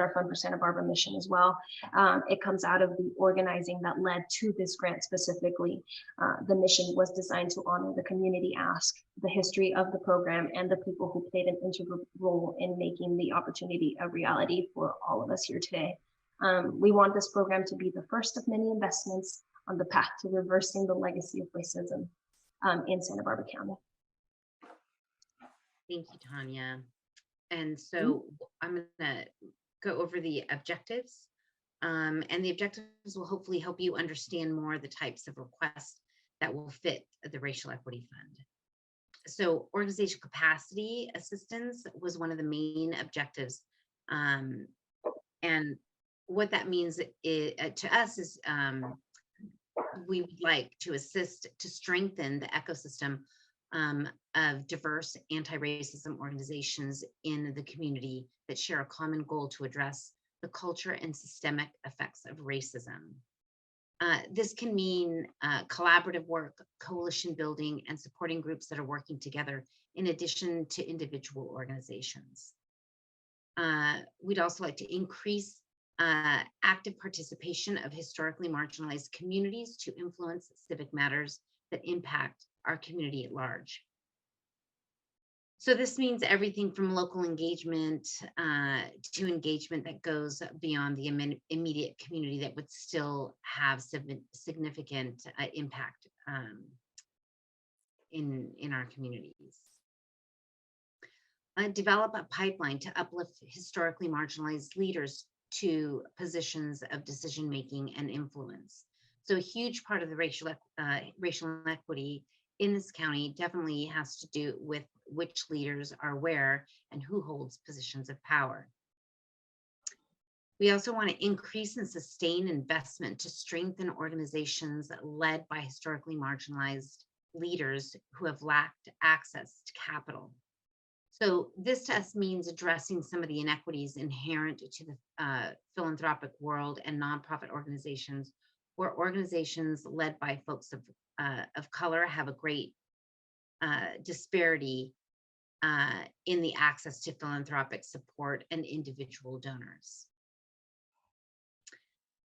our Fund for Santa Barbara mission as well. It comes out of the organizing that led to this grant specifically. The mission was designed to honor the community ask, the history of the program, and the people who played an integral role in making the opportunity a reality for all of us here today. We want this program to be the first of many investments on the path to reversing the legacy of racism in Santa Barbara County.
Thank you, Tanya. And so I'm gonna go over the objectives. And the objectives will hopefully help you understand more the types of requests that will fit the Racial Equity Fund. So organizational capacity assistance was one of the main objectives. And what that means to us is we would like to assist to strengthen the ecosystem of diverse anti-racism organizations in the community that share a common goal to address the culture and systemic effects of racism. This can mean collaborative work, coalition building, and supporting groups that are working together in addition to individual organizations. We'd also like to increase active participation of historically marginalized communities to influence civic matters that impact our community at large. So this means everything from local engagement to engagement that goes beyond the immediate community that would still have significant impact in our communities. Develop a pipeline to uplift historically marginalized leaders to positions of decision-making and influence. So a huge part of the racial equity in this county definitely has to do with which leaders are where and who holds positions of power. We also want to increase and sustain investment to strengthen organizations led by historically marginalized leaders who have lacked access to capital. So this to us means addressing some of the inequities inherent to the philanthropic world and nonprofit organizations, where organizations led by folks of color have a great disparity in the access to philanthropic support and individual donors.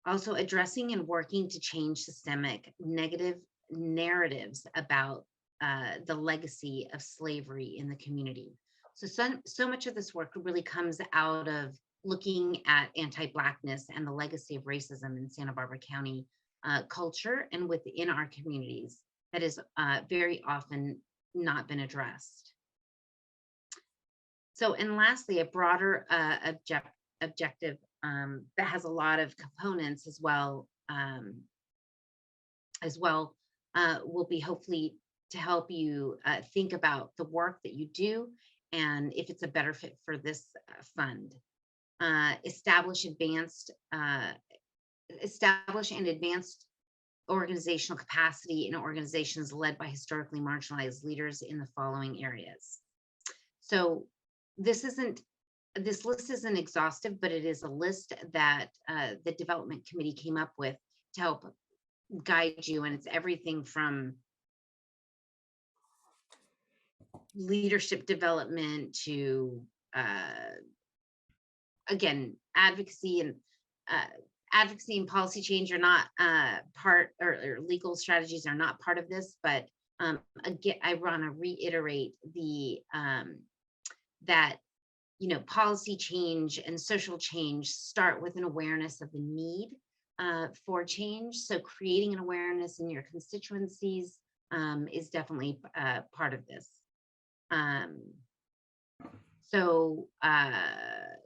Also addressing and working to change systemic negative narratives about the legacy of slavery in the community. So much of this work really comes out of looking at anti-Blackness and the legacy of racism in Santa Barbara County culture and within our communities that is very often not been addressed. So, and lastly, a broader objective that has a lot of components as well, will be hopefully to help you think about the work that you do and if it's a better fit for this fund. Establish and advanced organizational capacity in organizations led by historically marginalized leaders in the following areas. So this list isn't exhaustive, but it is a list that the development committee came up with to help guide you, and it's everything from leadership development to again, advocacy and policy change are not part, or legal strategies are not part of this, but again, I want to reiterate the that policy change and social change start with an awareness of the need for change. So creating an awareness in your constituencies is definitely part of this.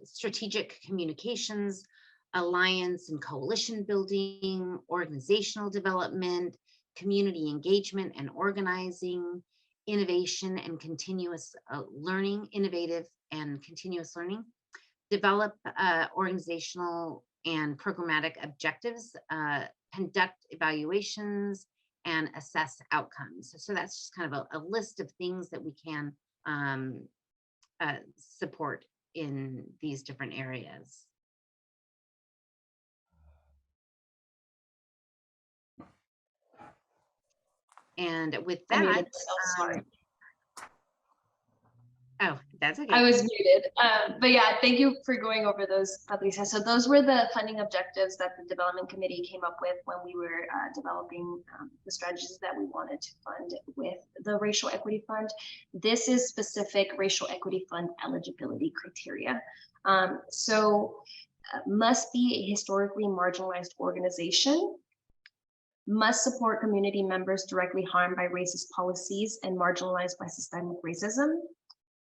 Strategic communications, alliance and coalition building, organizational development, community engagement and organizing, innovation and continuous learning, innovative and continuous learning, develop organizational and programmatic objectives, conduct evaluations, and assess outcomes. So that's just kind of a list of things that we can support in these different areas. And with
I muted
that,
myself, sorry.
Oh, that's okay.
I was muted. But yeah, thank you for going over those, Lisa. So those were the funding objectives that the development committee came up with when we were developing the strategies that we wanted to fund with the Racial Equity Fund. This is specific Racial Equity Fund eligibility criteria. Must be a historically marginalized organization, must support community members directly harmed by racist policies and marginalized by systemic racism,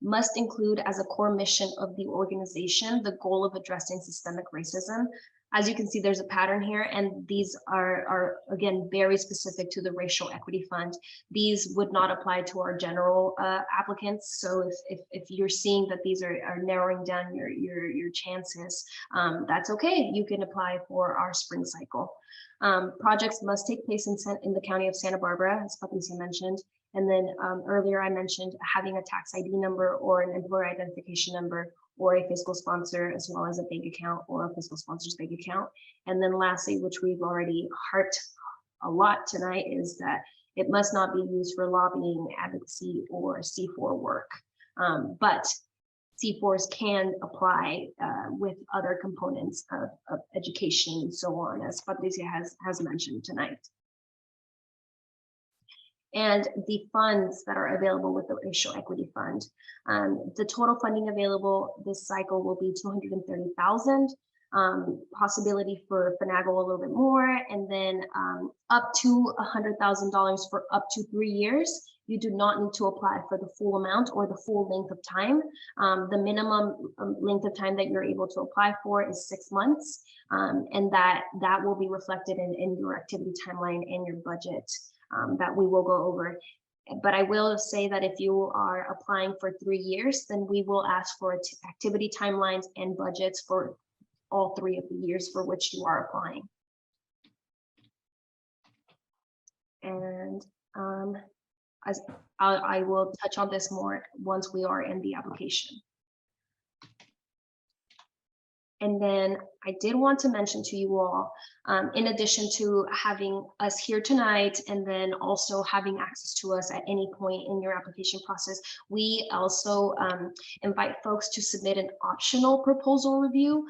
must include as a core mission of the organization the goal of addressing systemic racism. As you can see, there's a pattern here, and these are again very specific to the Racial Equity Fund. These would not apply to our general applicants. So if you're seeing that these are narrowing down your chances, that's okay. You can apply for our spring cycle. Projects must take place in the county of Santa Barbara, as Patricia mentioned. And then earlier I mentioned having a tax ID number or an employer identification number or a fiscal sponsor, as well as a bank account or a fiscal sponsor's bank account. And then lastly, which we've already harped a lot tonight, is that it must not be used for lobbying, advocacy, or C4 work. But C4s can apply with other components of education and so on, as Patricia has mentioned tonight. And the funds that are available with the Racial Equity Fund. The total funding available this cycle will be $230,000, possibility for finagle a little bit more, and then up to $100,000 for up to 3 years. You do not need to apply for the full amount or the full length of time. The minimum length of time that you're able to apply for is 6 months, and that will be reflected in your activity timeline and your budget. That we will go over. But I will say that if you are applying for 3 years, then we will ask for activity timelines and budgets for all 3 of the years for which you are applying. And as I will touch on this more once we are in the application. And then I did want to mention to you all, in addition to having us here tonight and then also having access to us at any point in your application process, we also invite folks to submit an optional proposal review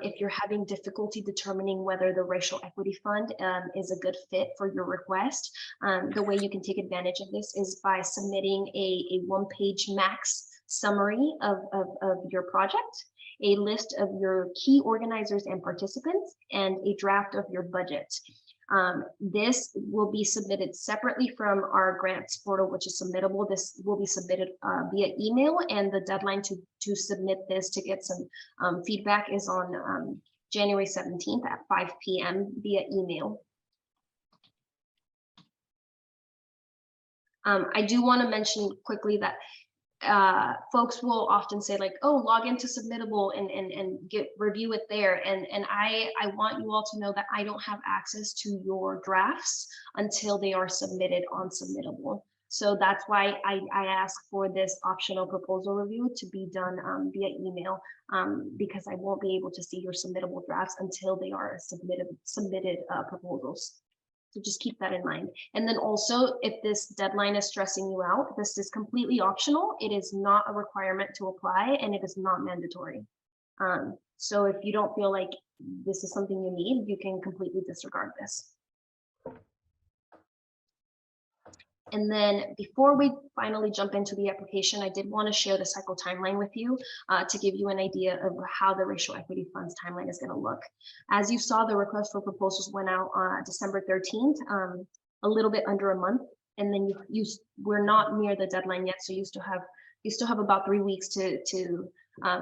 if you're having difficulty determining whether the Racial Equity Fund is a good fit for your request. The way you can take advantage of this is by submitting a one-page max summary of your project, a list of your key organizers and participants, and a draft of your budget. This will be submitted separately from our grants portal, which is submittable. This will be submitted via email, and the deadline to submit this to get some feedback is on January 17th at 5 p.m. via email. I do want to mention quickly that folks will often say like, oh, log into Submittable and review it there. And I want you all to know that I don't have access to your drafts until they are submitted on Submittable. So that's why I ask for this optional proposal review to be done via email, because I won't be able to see your submittable drafts until they are submitted proposals. So just keep that in mind. And then also, if this deadline is stressing you out, this is completely optional. It is not a requirement to apply, and it is not mandatory. So if you don't feel like this is something you need, you can completely disregard this. And then before we finally jump into the application, I did want to share the cycle timeline with you to give you an idea of how the Racial Equity Fund's timeline is going to look. As you saw, the request for proposals went out on December 13th, a little bit under a month. And then we're not near the deadline yet, so you still have about 3 weeks to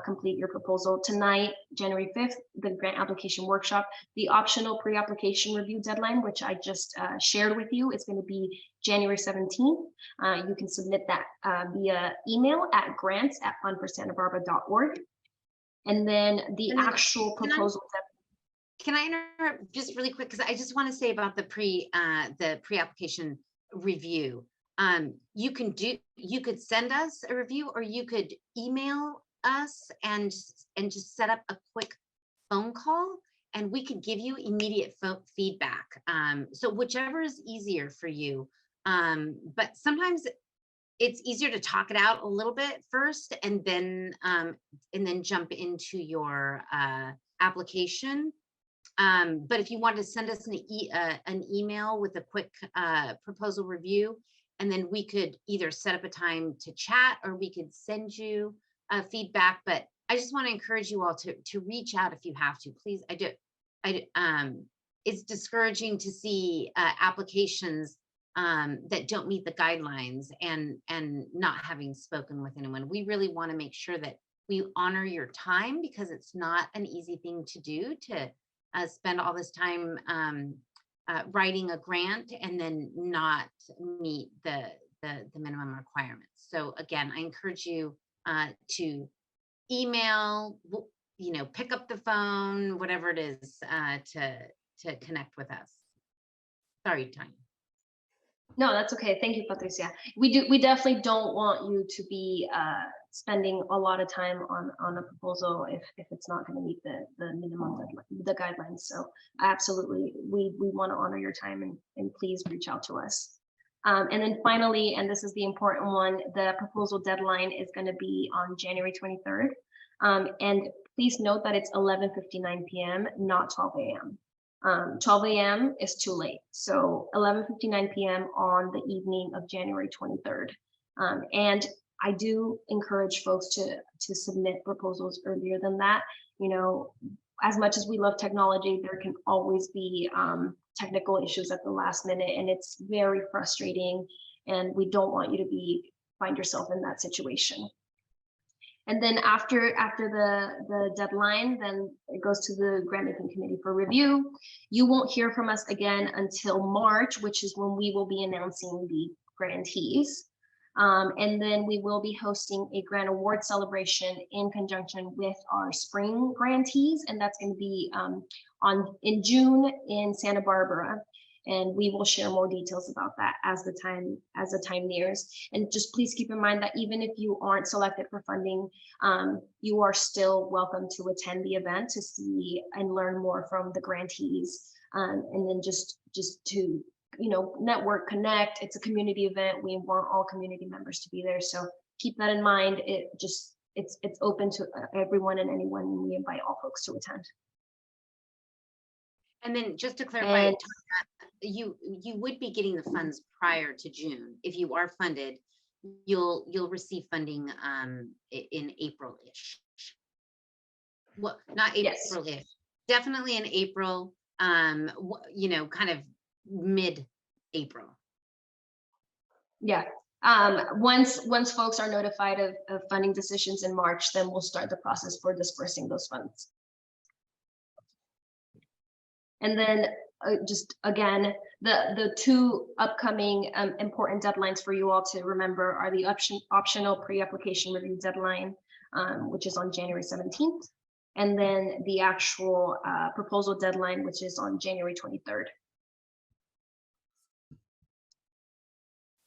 complete your proposal. Tonight, January 5th, the grant application workshop, the optional pre-application review deadline, which I just shared with you, is going to be January 17th. You can submit that via email at grants@fundforsantabarbara.org. And then the actual proposal.
Can I interrupt just really quick? Because I just want to say about the pre-application review. You could send us a review, or you could email us and just set up a quick phone call, and we could give you immediate feedback. So whichever is easier for you. But sometimes it's easier to talk it out a little bit first and then jump into your application. But if you want to send us an email with a quick proposal review, and then we could either set up a time to chat, or we could send you feedback. But I just want to encourage you all to reach out if you have to, please. It's discouraging to see applications that don't meet the guidelines and not having spoken with anyone. We really want to make sure that we honor your time, because it's not an easy thing to do, to spend all this time writing a grant and then not meet the minimum requirements. So again, I encourage you to email, pick up the phone, whatever it is, to connect with us. Sorry, Tanya.
No, that's okay. Thank you, Patricia. We definitely don't want you to be spending a lot of time on a proposal if it's not going to meet the minimum guidelines. So absolutely, we want to honor your time, and please reach out to us. And then finally, and this is the important one, the proposal deadline is going to be on January 23rd. And please note that it's 11:59 p.m., not 12 a.m. 12 a.m. is too late. So 11:59 p.m. on the evening of January 23rd. And I do encourage folks to submit proposals earlier than that. As much as we love technology, there can always be technical issues at the last minute, and it's very frustrating, and we don't want you to find yourself in that situation. And then after the deadline, then it goes to the grant making committee for review. You won't hear from us again until March, which is when we will be announcing the grantees. And then we will be hosting a grant award celebration in conjunction with our spring grantees, and that's going to be in June in Santa Barbara. And we will share more details about that as the time nears. And just please keep in mind that even if you aren't selected for funding, you are still welcome to attend the event to see and learn more from the grantees. And then just to, network, connect. It's a community event. We want all community members to be there. So keep that in mind. It's open to everyone and anyone, and we invite all folks to attend.
And then just to clarify,
And
you would be getting the funds prior to June. If you are funded, you'll receive funding in April-ish. Well, not
Yes.
April-ish, definitely in April, kind of mid-April.
yeah, once folks are notified of funding decisions in March, then we'll start the process for dispersing those funds. And then just again, the two upcoming important deadlines for you all to remember are the optional pre-application review deadline, which is on January 17th, and then the actual proposal deadline, which is on January 23rd.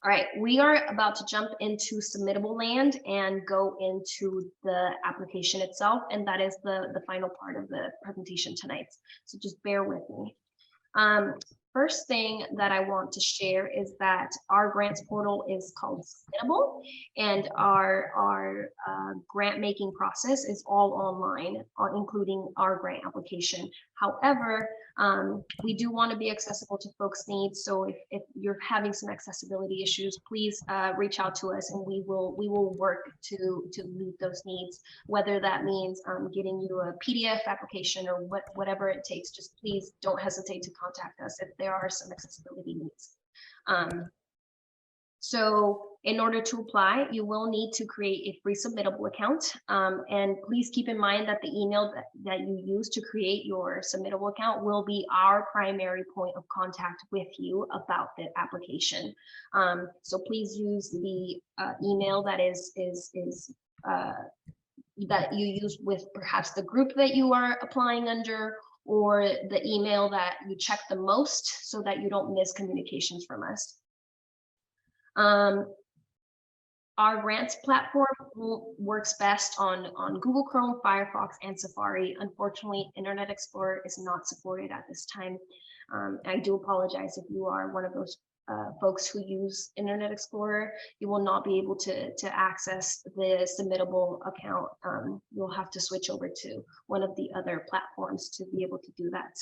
All right, we are about to jump into submittable land and go into the application itself, and that is the final part of the presentation tonight. So just bear with me. First thing that I want to share is that our grants portal is called Submittable, and our grant making process is all online, including our grant application. However, we do want to be accessible to folks' needs. So if you're having some accessibility issues, please reach out to us, and we will work to meet those needs. Whether that means getting you a PDF application or whatever it takes, just please don't hesitate to contact us if there are some accessibility needs. So in order to apply, you will need to create a free submittable account. And please keep in mind that the email that you use to create your submittable account will be our primary point of contact with you about the application. So please use the email that that you use with perhaps the group that you are applying under, or the email that you check the most so that you don't miss communications from us. Our grants platform works best on Google Chrome, Firefox, and Safari. Unfortunately, Internet Explorer is not supported at this time. I do apologize if you are one of those folks who use Internet Explorer. You will not be able to access the submittable account. You'll have to switch over to one of the other platforms to be able to do that.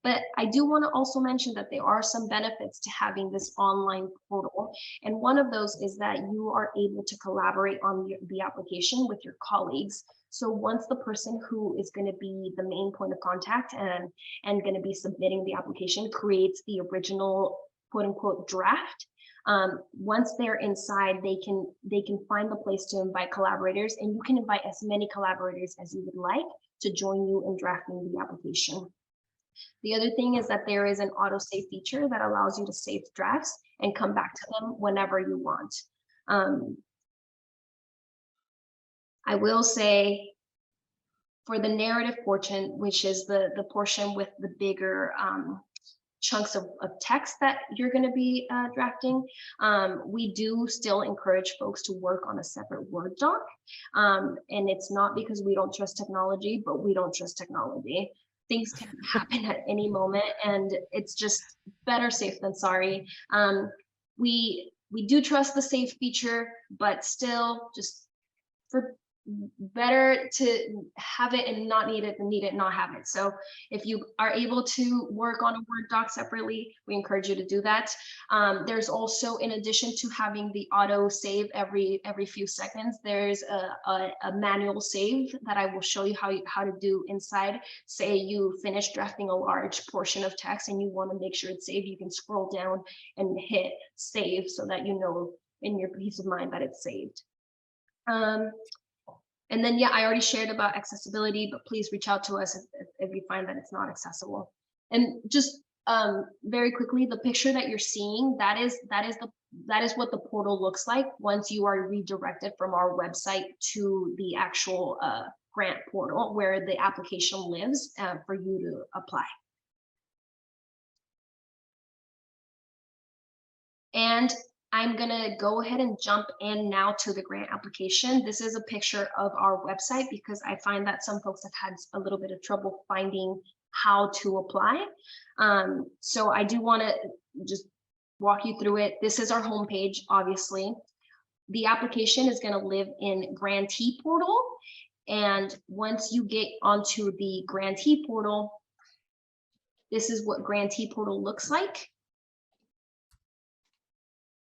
But I do want to also mention that there are some benefits to having this online portal. And one of those is that you are able to collaborate on the application with your colleagues. So once the person who is going to be the main point of contact and going to be submitting the application creates the original quote unquote draft, once they're inside, they can find the place to invite collaborators, and you can invite as many collaborators as you would like to join you in drafting the application. The other thing is that there is an auto-save feature that allows you to save drafts and come back to them whenever you want. I will say for the narrative portion, which is the portion with the bigger chunks of text that you're going to be drafting, we do still encourage folks to work on a separate Word doc. And it's not because we don't trust technology, but we don't trust technology. Things can happen at any moment, and it's just better safe than sorry. We do trust the save feature, but still, just for better to have it and not need it than need it and not have it. So if you are able to work on a Word doc separately, we encourage you to do that. There's also, in addition to having the auto save every few seconds, there's a manual save that I will show you how to do inside. Say you finish drafting a large portion of text and you want to make sure it's saved, you can scroll down and hit save so that you know in your peace of mind that it's saved. And then, yeah, I already shared about accessibility, but please reach out to us if you find that it's not accessible. And just very quickly, the picture that you're seeing, that is what the portal looks like once you are redirected from our website to the actual grant portal where the application lives for you to apply. And I'm gonna go ahead and jump in now to the grant application. This is a picture of our website because I find that some folks have had a little bit of trouble finding how to apply. So I do wanna just walk you through it. This is our homepage, obviously. The application is gonna live in Grantee portal. And once you get onto the Grantee portal, this is what Grantee portal looks like.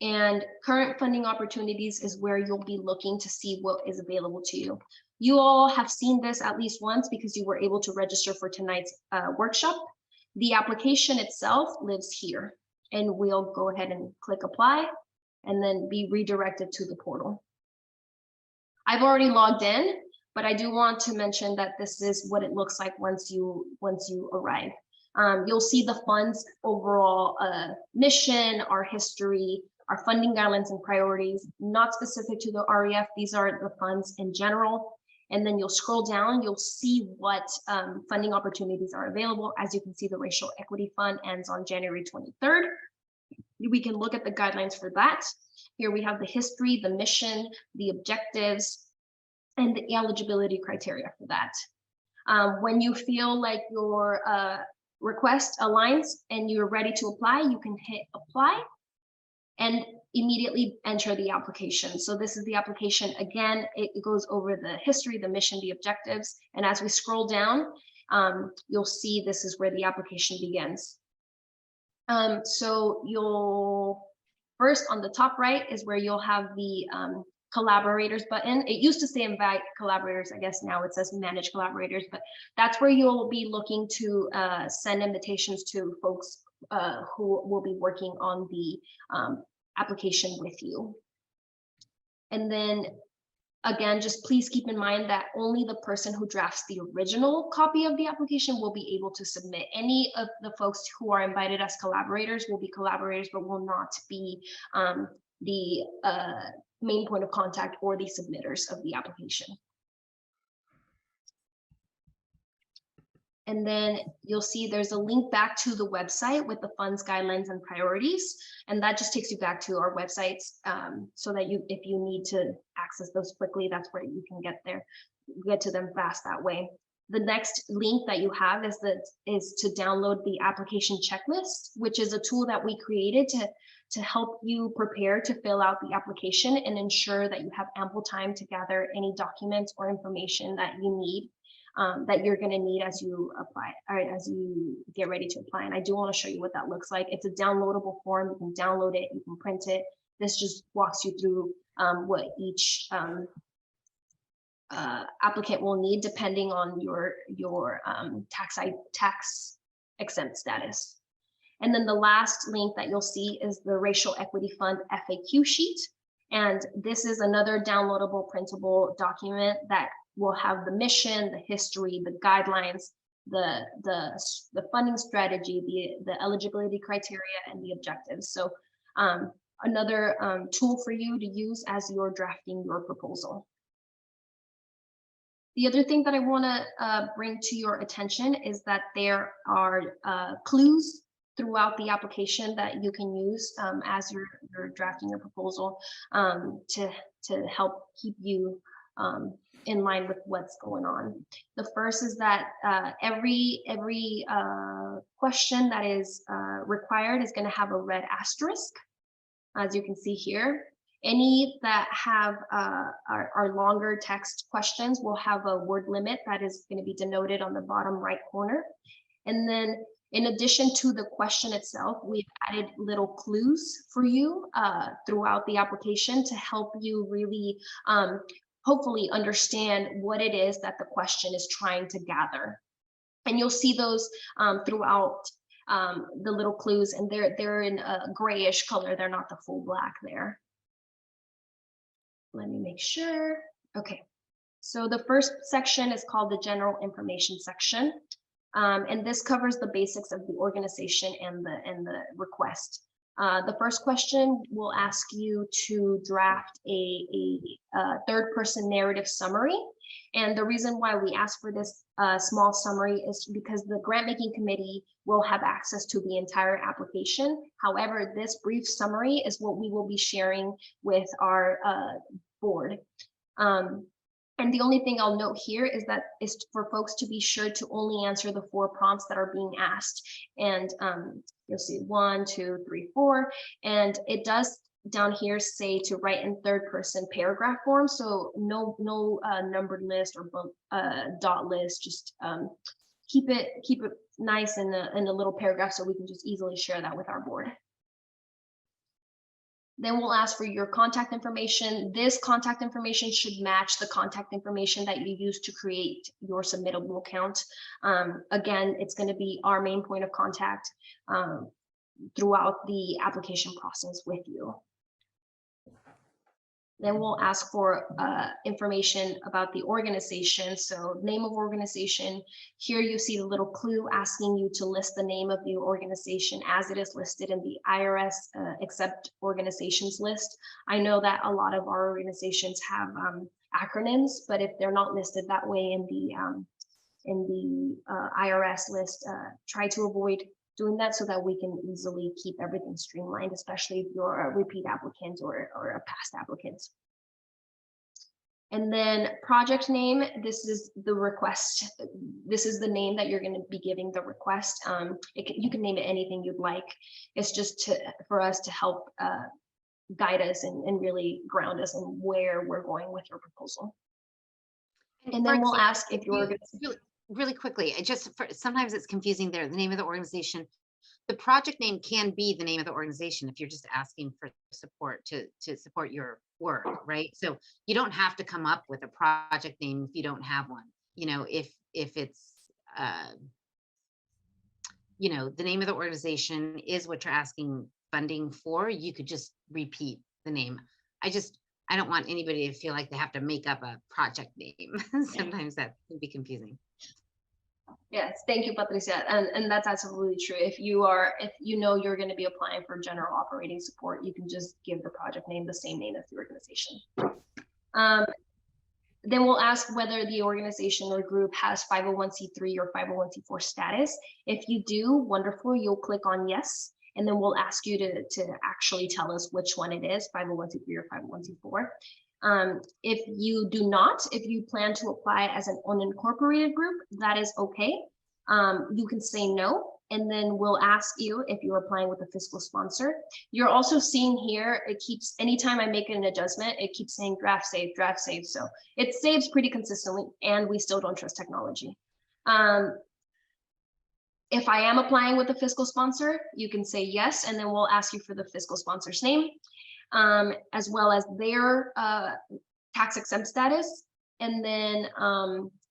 And current funding opportunities is where you'll be looking to see what is available to you. You all have seen this at least once because you were able to register for tonight's workshop. The application itself lives here, and we'll go ahead and click apply and then be redirected to the portal. I've already logged in, but I do want to mention that this is what it looks like once you arrive. You'll see the fund's overall mission, our history, our funding guidelines and priorities, not specific to the REF. These are the funds in general. And then you'll scroll down, you'll see what funding opportunities are available. As you can see, the Racial Equity Fund ends on January 23rd. We can look at the guidelines for that. Here we have the history, the mission, the objectives, and the eligibility criteria for that. When you feel like your request aligns and you're ready to apply, you can hit apply and immediately enter the application. So this is the application. Again, it goes over the history, the mission, the objectives. And as we scroll down, you'll see this is where the application begins. So you'll first on the top right is where you'll have the collaborators button. It used to say invite collaborators. I guess now it says manage collaborators, but that's where you'll be looking to send invitations to folks who will be working on the application with you. And then again, just please keep in mind that only the person who drafts the original copy of the application will be able to submit. Any of the folks who are invited as collaborators will be collaborators, but will not be the main point of contact or the submitters of the application. And then you'll see there's a link back to the website with the funds, guidelines, and priorities. And that just takes you back to our websites so that if you need to access those quickly, that's where you can get to them fast that way. The next link that you have is to download the application checklist, which is a tool that we created to help you prepare to fill out the application and ensure that you have ample time to gather any documents or information that you need. That you're going to need as you apply, or as you get ready to apply. And I do want to show you what that looks like. It's a downloadable form. You can download it, you can print it. This just walks you through what each applicant will need depending on your tax exempt status. And then the last link that you'll see is the Racial Equity Fund FAQ sheet. And this is another downloadable printable document that will have the mission, the history, the guidelines, the funding strategy, the eligibility criteria, and the objectives. So another tool for you to use as you're drafting your proposal. The other thing that I want to bring to your attention is that there are clues throughout the application that you can use as you're drafting your proposal to help keep you in line with what's going on. The first is that every question that is required is going to have a red asterisk, as you can see here. Any that have are longer text questions will have a word limit that is going to be denoted on the bottom right corner. And then in addition to the question itself, we've added little clues for you throughout the application to help you really hopefully understand what it is that the question is trying to gather. And you'll see those throughout the little clues, and they're in a grayish color. They're not the full black there. Let me make sure. Okay, so the first section is called the general information section. And this covers the basics of the organization and the request. The first question will ask you to draft a third-person narrative summary. And the reason why we ask for this small summary is because the grant making committee will have access to the entire application. However, this brief summary is what we will be sharing with our board. And the only thing I'll note here is that is for folks to be sure to only answer the 4 prompts that are being asked. And you'll see 1, 2, 3, 4, and it does down here say to write in 3rd person paragraph form. So no numbered list or dot list. Just keep it nice in a little paragraph so we can just easily share that with our board. Then we'll ask for your contact information. This contact information should match the contact information that you use to create your submittable account. Again, it's going to be our main point of contact throughout the application process with you. Then we'll ask for information about the organization. So name of organization. Here you see the little clue asking you to list the name of the organization as it is listed in the IRS accept organizations list. I know that a lot of our organizations have acronyms, but if they're not listed that way in the IRS list, try to avoid doing that so that we can easily keep everything streamlined, especially if you're a repeat applicant or a past applicant. And then project name, this is the request. This is the name that you're going to be giving the request. You can name it anything you'd like. It's just for us to help guide us and really ground us in where we're going with your proposal. And then we'll ask if you're
really quickly, sometimes it's confusing there, the name of the organization. The project name can be the name of the organization if you're just asking for support to support your work, right? So you don't have to come up with a project name if you don't have one. You know, if it's you know, the name of the organization is what you're asking funding for, you could just repeat the name. I don't want anybody to feel like they have to make up a project name. Sometimes that can be confusing.
Yes, thank you, Patricia. And that's absolutely true. If you know you're going to be applying for general operating support, you can just give the project name the same name as the organization. Then we'll ask whether the organization or group has 501c3 or 501c4 status. If you do, wonderful, you'll click on yes, and then we'll ask you to actually tell us which one it is, 501c3 or 501c4. If you do not, if you plan to apply as an unincorporated group, that is okay. You can say no, and then we'll ask you if you're applying with a fiscal sponsor. You're also seeing here, it keeps, anytime I make an adjustment, it keeps saying draft save. So it saves pretty consistently, and we still don't trust technology. If I am applying with a fiscal sponsor, you can say yes, and then we'll ask you for the fiscal sponsor's name, as well as their tax exempt status, and then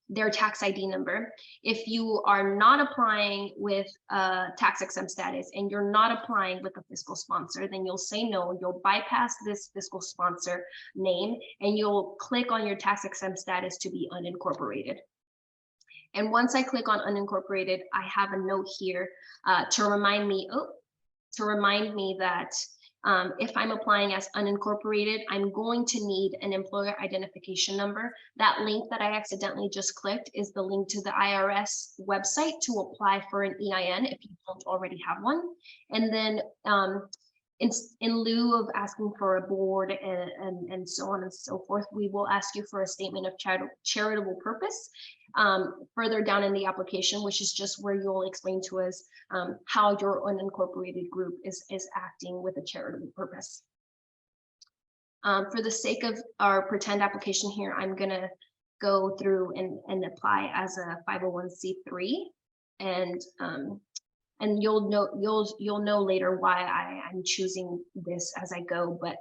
their tax ID number. If you are not applying with tax exempt status and you're not applying with a fiscal sponsor, then you'll say no, you'll bypass this fiscal sponsor name, and you'll click on your tax exempt status to be unincorporated. And once I click on unincorporated, I have a note here to remind me that if I'm applying as unincorporated, I'm going to need an employer identification number. That link that I accidentally just clicked is the link to the IRS website to apply for an EIN if you don't already have one. And then in lieu of asking for a board and so on and so forth, we will ask you for a statement of charitable purpose further down in the application, which is just where you'll explain to us how your unincorporated group is acting with a charitable purpose. For the sake of our pretend application here, I'm gonna go through and apply as a 501c3, and you'll know later why I'm choosing this as I go, but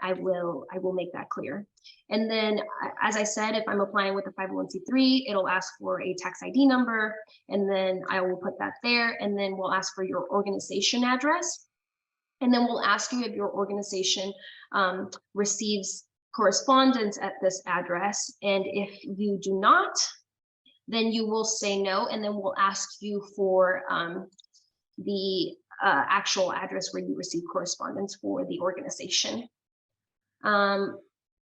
I will make that clear. And then, as I said, if I'm applying with a 501c3, it'll ask for a tax ID number, and then I will put that there, and then we'll ask for your organization address, and then we'll ask you if your organization receives correspondence at this address, and if you do not, then you will say no, and then we'll ask you for the actual address where you receive correspondence for the organization.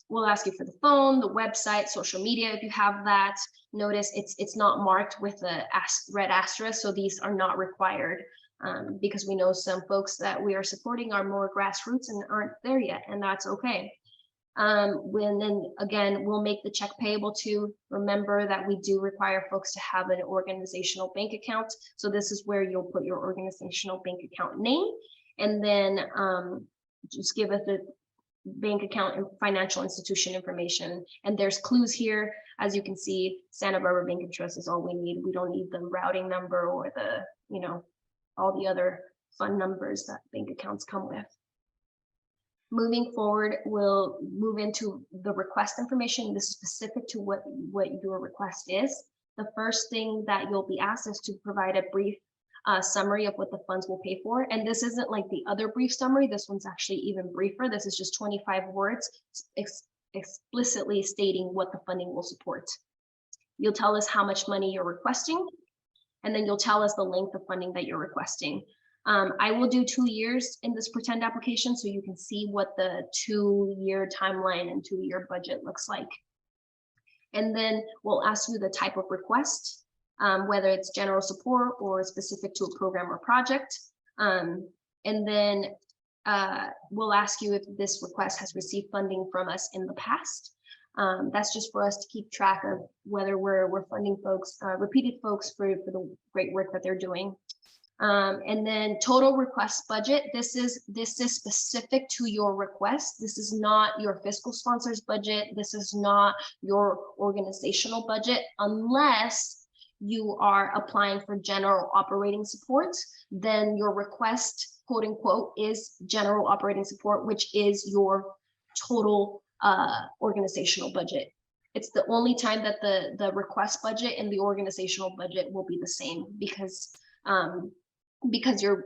we'll ask you for the phone, the website, social media if you have that. Notice it's not marked with a red asterisk, so these are not required, because we know some folks that we are supporting are more grassroots and aren't there yet, and that's okay. Then again, we'll make the check payable to. Remember that we do require folks to have an organizational bank account. So this is where you'll put your organizational bank account name, and then just give us the bank account and financial institution information. And there's clues here. As you can see, Santa Barbara Bank and Trust is all we need. We don't need the routing number or the, all the other fund numbers that bank accounts come with. Moving forward, we'll move into the request information. This is specific to what your request is. The first thing that you'll be asked is to provide a brief summary of what the funds will pay for. And this isn't like the other brief summary. This one's actually even briefer. This is just 25 words explicitly stating what the funding will support. You'll tell us how much money you're requesting, and then you'll tell us the length of funding that you're requesting. I will do 2 years in this pretend application so you can see what the 2-year timeline and 2-year budget looks like. And then we'll ask you the type of request, whether it's general support or specific to a program or project. And then we'll ask you if this request has received funding from us in the past. That's just for us to keep track of whether we're funding folks, repeated folks for the great work that they're doing. And then total request budget. This is specific to your request. This is not your fiscal sponsor's budget. This is not your organizational budget, unless you are applying for general operating support. Then your request, quote unquote, is general operating support, which is your total organizational budget. It's the only time that the request budget and the organizational budget will be the same, because you're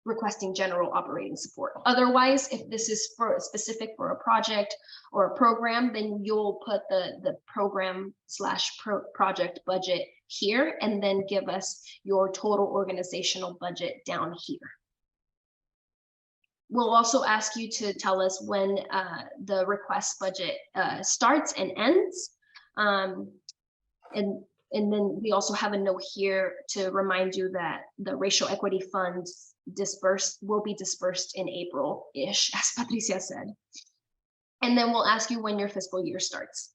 requesting general operating support. Otherwise, if this is for specific for a project or a program, then you'll put the program / project budget here, and then give us your total organizational budget down here. We'll also ask you to tell us when the request budget starts and ends. And then we also have a note here to remind you that the racial equity funds will be dispersed in April-ish, as Patricia said. And then we'll ask you when your fiscal year starts.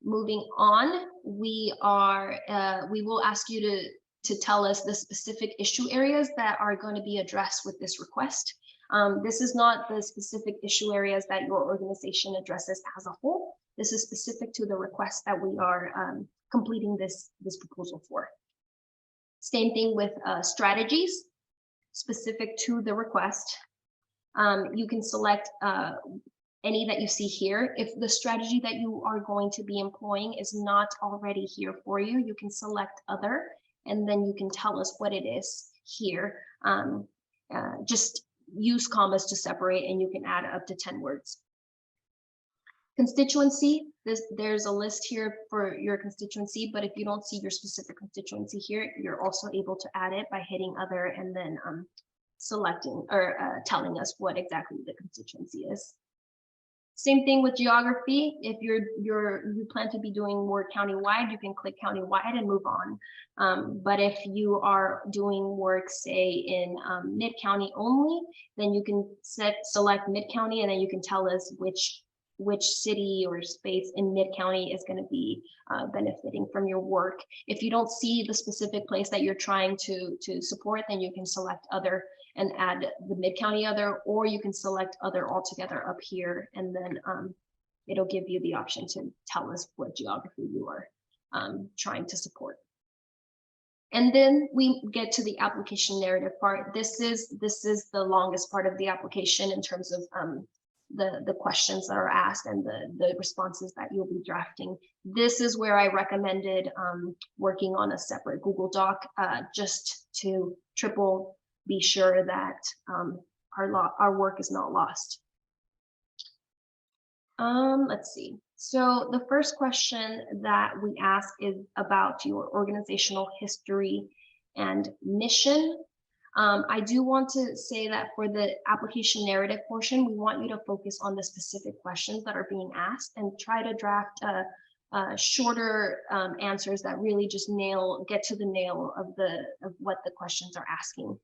Moving on, we will ask you to tell us the specific issue areas that are going to be addressed with this request. This is not the specific issue areas that your organization addresses as a whole. This is specific to the request that we are completing this proposal for. Same thing with strategies specific to the request. You can select any that you see here. If the strategy that you are going to be employing is not already here for you, you can select other, and then you can tell us what it is here. Just use commas to separate, and you can add up to 10 words. Constituency, there's a list here for your constituency, but if you don't see your specific constituency here, you're also able to add it by hitting other and then selecting or telling us what exactly the constituency is. Same thing with geography. If you plan to be doing work countywide, you can click countywide and move on. But if you are doing work, say in mid-county only, then you can select mid-county, and then you can tell us which city or space in mid-county is going to be benefiting from your work. If you don't see the specific place that you're trying to support, then you can select other and add the mid-county other, or you can select other altogether up here, and then it'll give you the option to tell us what geography you are trying to support. And then we get to the application narrative part. This is the longest part of the application in terms of the questions that are asked and the responses that you'll be drafting. This is where I recommended working on a separate Google Doc, just to be sure that our work is not lost. Let's see. So the first question that we ask is about your organizational history and mission. I do want to say that for the application narrative portion, we want you to focus on the specific questions that are being asked and try to draft shorter answers that really just get to the nail of what the questions are asking.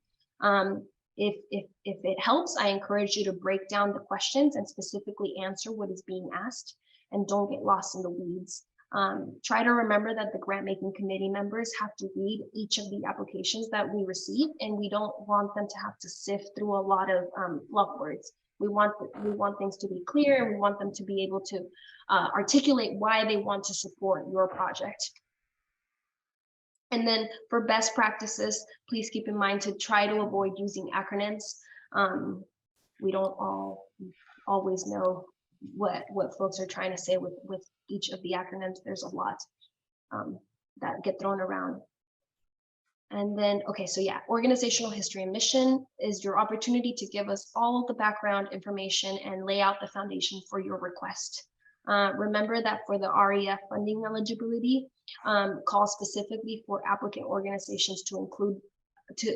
If it helps, I encourage you to break down the questions and specifically answer what is being asked, and don't get lost in the weeds. Try to remember that the grant making committee members have to read each of the applications that we receive, and we don't want them to have to sift through a lot of fluff words. We want things to be clear, and we want them to be able to articulate why they want to support your project. And then for best practices, please keep in mind to try to avoid using acronyms. We don't always know what folks are trying to say with each of the acronyms. There's a lot that get thrown around. And then, okay, so yeah, organizational history and mission is your opportunity to give us all the background information and lay out the foundation for your request. Remember that for the REF funding eligibility, call specifically for applicant organizations to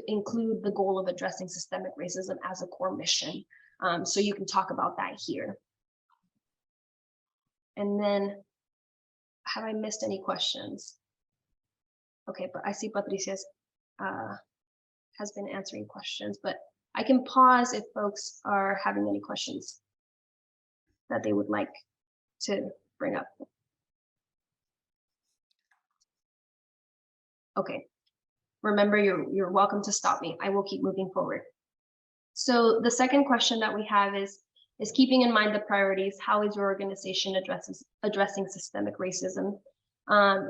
include the goal of addressing systemic racism as a core mission. So you can talk about that here. And then, have I missed any questions? Okay, but I see Patricia's has been answering questions, but I can pause if folks are having any questions that they would like to bring up. Okay, remember, you're welcome to stop me. I will keep moving forward. So the second question that we have is keeping in mind the priorities, how is your organization addressing systemic racism?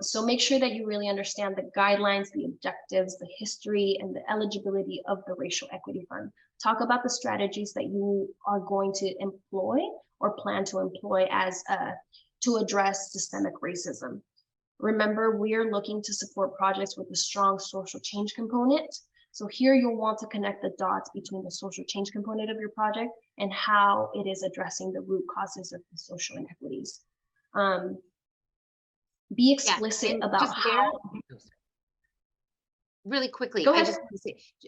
So make sure that you really understand the guidelines, the objectives, the history, and the eligibility of the Racial Equity Fund. Talk about the strategies that you are going to employ or plan to employ to address systemic racism. Remember, we're looking to support projects with a strong social change component. So here you'll want to connect the dots between the social change component of your project and how it is addressing the root causes of the social inequities. Be explicit about how.
Really quickly,
Go ahead.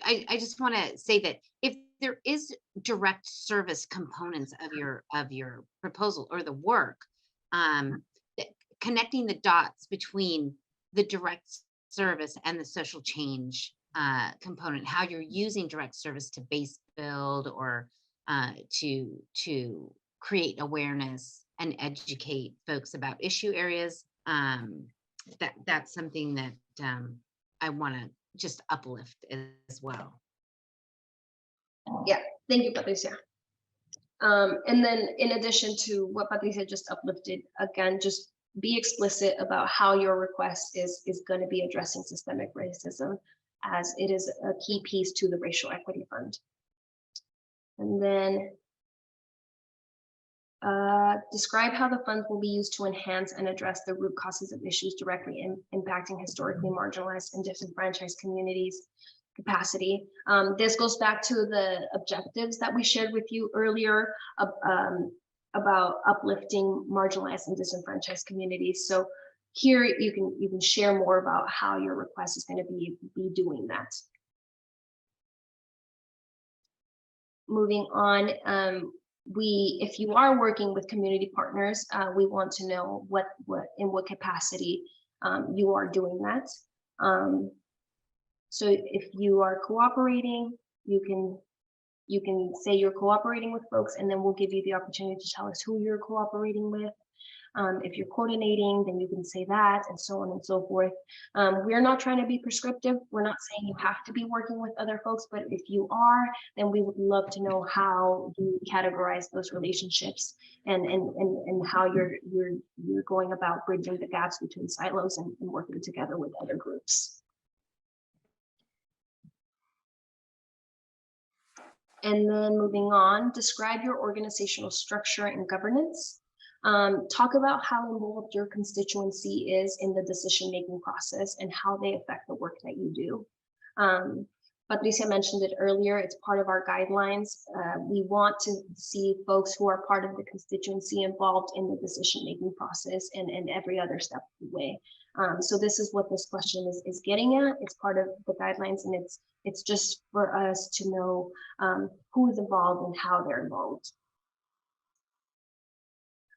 I just want to say that if there is direct service components of your proposal or the work, connecting the dots between the direct service and the social change component, how you're using direct service to base build or to create awareness and educate folks about issue areas. That's something that I want to just uplift as well.
Yeah, thank you, Patricia. And then in addition to what Patricia just uplifted, again, just be explicit about how your request is going to be addressing systemic racism, as it is a key piece to the Racial Equity Fund. And then describe how the funds will be used to enhance and address the root causes of issues directly impacting historically marginalized and disenfranchised communities' capacity. This goes back to the objectives that we shared with you earlier about uplifting marginalized and disenfranchised communities. So here you can share more about how your request is going to be doing that. Moving on, if you are working with community partners, we want to know in what capacity you are doing that. So if you are cooperating, you can say you're cooperating with folks, and then we'll give you the opportunity to tell us who you're cooperating with. If you're coordinating, then you can say that, and so on and so forth. We're not trying to be prescriptive. We're not saying you have to be working with other folks, but if you are, then we would love to know how you categorize those relationships and how you're going about bridging the gaps between silos and working together with other groups. And then moving on, describe your organizational structure and governance. Talk about how involved your constituency is in the decision-making process and how they affect the work that you do. Patricia mentioned it earlier, it's part of our guidelines. We want to see folks who are part of the constituency involved in the decision-making process and every other step of the way. So this is what this question is getting at. It's part of the guidelines, and it's just for us to know who is involved and how they're involved.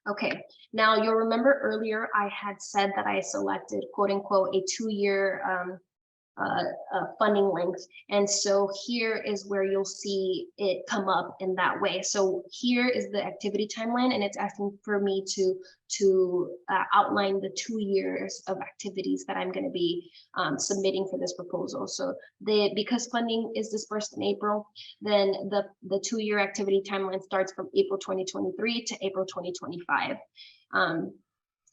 Okay, now you'll remember earlier I had said that I selected quote unquote a 2-year funding length. And so here is where you'll see it come up in that way. So here is the activity timeline, and it's asking for me to outline the 2 years of activities that I'm going to be submitting for this proposal. So because funding is dispersed in April, then the 2-year activity timeline starts from April 2023 to April 2025.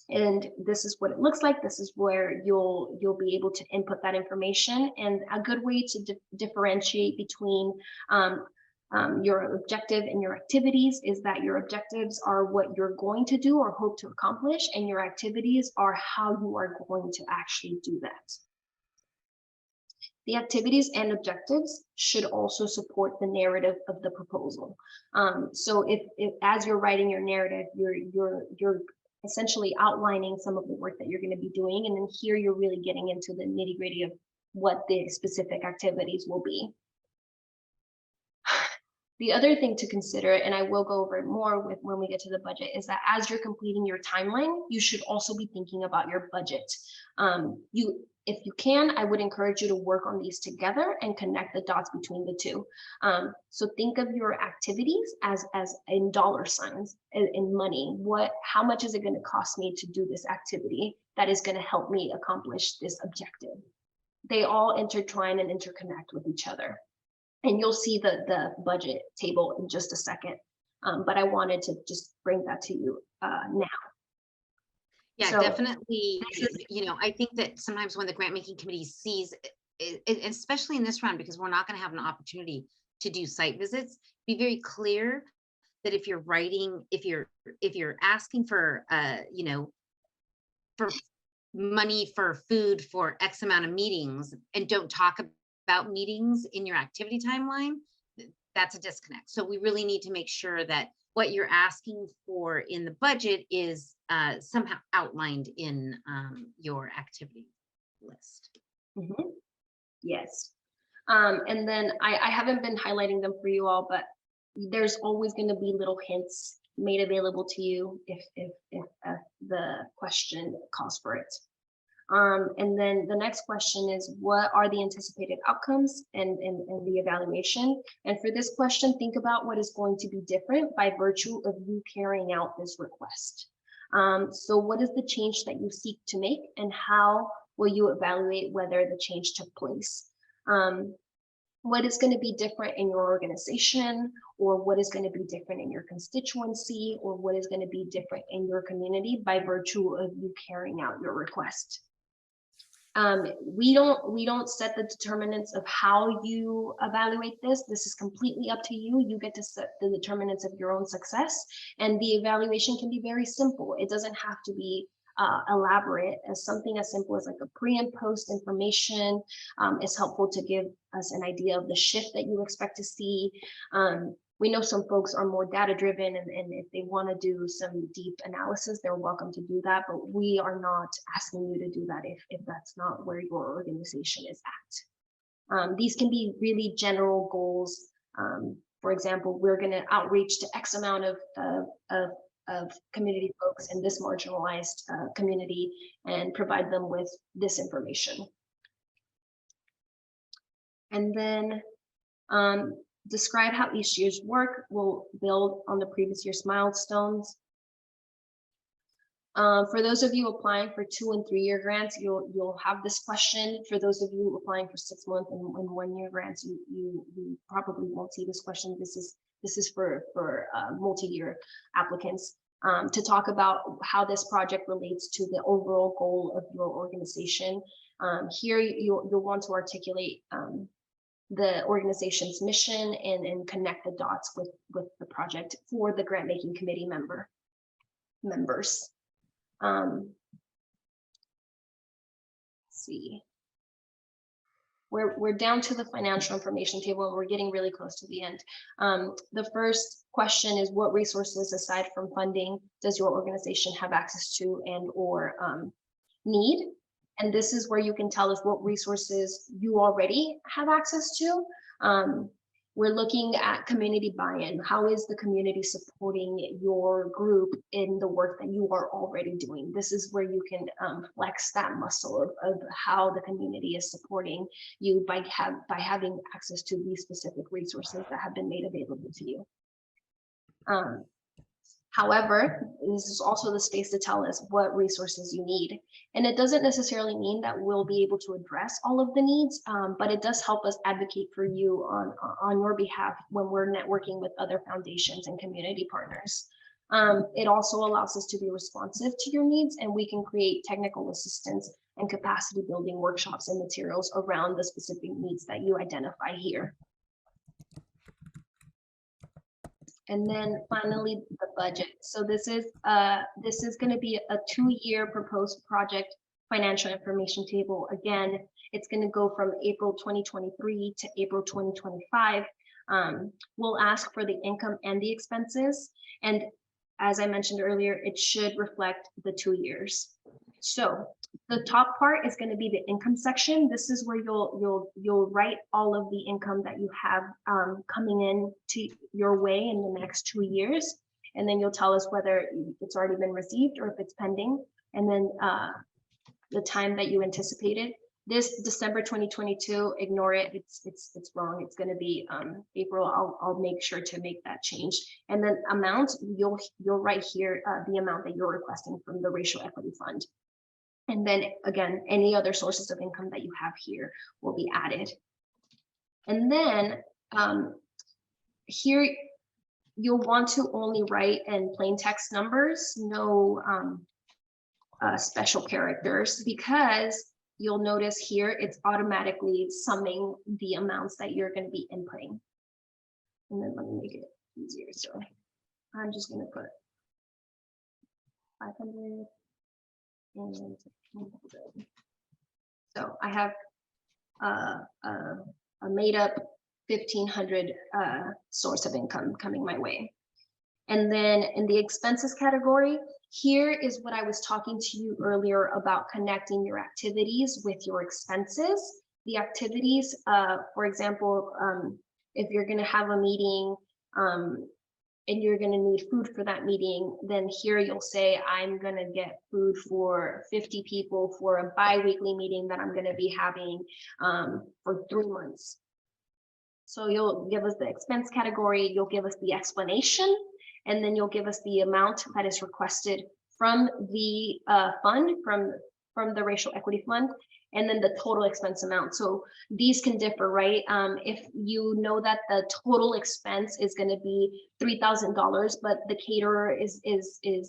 And this is what it looks like. This is where you'll be able to input that information. And a good way to differentiate between your objective and your activities is that your objectives are what you're going to do or hope to accomplish, and your activities are how you are going to actually do that. The activities and objectives should also support the narrative of the proposal. So if as you're writing your narrative, you're essentially outlining some of the work that you're going to be doing, and then here you're really getting into the nitty-gritty of what the specific activities will be. The other thing to consider, and I will go over it more with when we get to the budget, is that as you're completing your timeline, you should also be thinking about your budget. If you can, I would encourage you to work on these together and connect the dots between the two. So think of your activities as in dollar signs, in money. How much is it going to cost me to do this activity that is going to help me accomplish this objective? They all intertwine and interconnect with each other. And you'll see the budget table in just a second. But I wanted to just bring that to you now.
Yeah,
So-
definitely. You know, I think that sometimes when the grant making committee sees, especially in this round, because we're not going to have an opportunity to do site visits, be very clear that if you're writing, if you're asking for, you know, for money for food for X amount of meetings and don't talk about meetings in your activity timeline, that's a disconnect. So we really need to make sure that what you're asking for in the budget is somehow outlined in your activity list.
Mhm. Yes. And then I haven't been highlighting them for you all, but there's always going to be little hints made available to you if the question calls for it. And then the next question is, what are the anticipated outcomes and the evaluation? And for this question, think about what is going to be different by virtue of you carrying out this request. So what is the change that you seek to make, and how will you evaluate whether the change took place? What is going to be different in your organization, or what is going to be different in your constituency, or what is going to be different in your community by virtue of you carrying out your request? We don't set the determinants of how you evaluate this. This is completely up to you. You get to set the determinants of your own success, and the evaluation can be very simple. It doesn't have to be elaborate. As something as simple as like a pre and post information is helpful to give us an idea of the shift that you expect to see. We know some folks are more data driven, and if they want to do some deep analysis, they're welcome to do that, but we are not asking you to do that if that's not where your organization is at. These can be really general goals. For example, we're going to outreach to X amount of community folks in this marginalized community and provide them with this information. And then describe how each year's work will build on the previous year's milestones. For those of you applying for 2- and 3-year grants, you'll have this question. For those of you applying for 6-month and 1-year grants, you probably won't see this question. This is for multi-year applicants, to talk about how this project relates to the overall goal of your organization. Here you'll want to articulate the organization's mission and connect the dots with the project for the grant making committee members. Let's see. We're down to the financial information table, and we're getting really close to the end. The first question is, what resources aside from funding does your organization have access to and or need? And this is where you can tell us what resources you already have access to. We're looking at community buy-in. How is the community supporting your group in the work that you are already doing? This is where you can flex that muscle of how the community is supporting you by having access to these specific resources that have been made available to you. However, this is also the space to tell us what resources you need. And it doesn't necessarily mean that we'll be able to address all of the needs, but it does help us advocate for you on your behalf when we're networking with other foundations and community partners. It also allows us to be responsive to your needs, and we can create technical assistance and capacity building workshops and materials around the specific needs that you identify here. And then finally, the budget. So this is going to be a 2-year proposed project financial information table. Again, it's going to go from April 2023 to April 2025. We'll ask for the income and the expenses. And as I mentioned earlier, it should reflect the 2 years. So the top part is going to be the income section. This is where you'll write all of the income that you have coming in to your way in the next 2 years. And then you'll tell us whether it's already been received or if it's pending. And then the time that you anticipated. This December 2022, ignore it. It's wrong. It's going to be April. I'll make sure to make that change. And then amount, you'll write here the amount that you're requesting from the Racial Equity Fund. And then again, any other sources of income that you have here will be added. And then here, you'll want to only write in plain text numbers, no special characters, because you'll notice here it's automatically summing the amounts that you're going to be inputting. And then let me make it easier. So I'm just going to put 500. And so I have a made up 1,500 source of income coming my way. And then in the expenses category, here is what I was talking to you earlier about connecting your activities with your expenses. The activities, for example, if you're going to have a meeting, and you're going to need food for that meeting, then here you'll say, I'm going to get food for 50 people for a bi-weekly meeting that I'm going to be having for 3 months. So you'll give us the expense category, you'll give us the explanation, and then you'll give us the amount that is requested from the fund, from the Racial Equity Fund, and then the total expense amount. So these can differ, right? If you know that the total expense is going to be $3,000, but the caterer is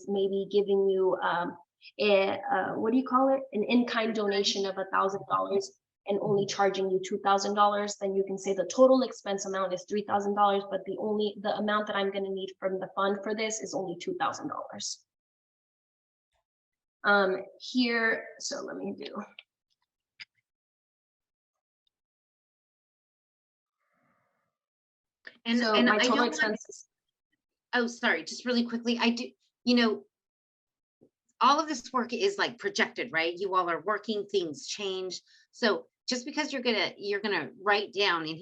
maybe giving you what do you call it? An in-kind donation of $1,000 and only charging you $2,000, then you can say the total expense amount is $3,000, but the amount that I'm going to need from the fund for this is only $2,000. Here, so let me do.
And,
So
and
my
I
total
don't want,
expenses.
oh, sorry, just really quickly. I do, you know, all of this work is like projected, right? You all are working, things change. So just because you're gonna write down, and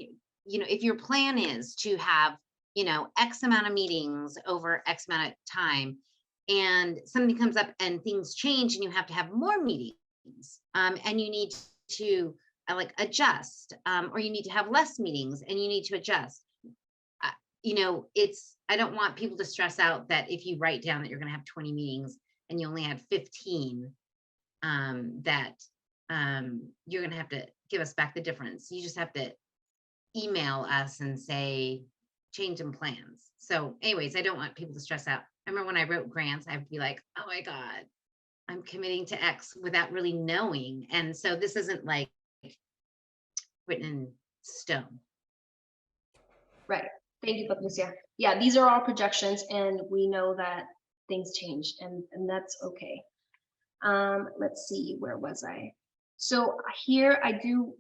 you know, if your plan is to have, you know, X amount of meetings over X amount of time, and something comes up and things change and you have to have more meetings, and you need to like adjust, or you need to have less meetings and you need to adjust. You know, I don't want people to stress out that if you write down that you're going to have 20 meetings and you only had 15, that you're going to have to give us back the difference. You just have to email us and say change in plans. So anyways, I don't want people to stress out. I remember when I wrote grants, I would be like, oh my God, I'm committing to X without really knowing. And so this isn't like written in stone.
Right. Thank you, Patricia. Yeah, these are all projections and we know that things change and that's okay. Let's see, where was I? So here I do,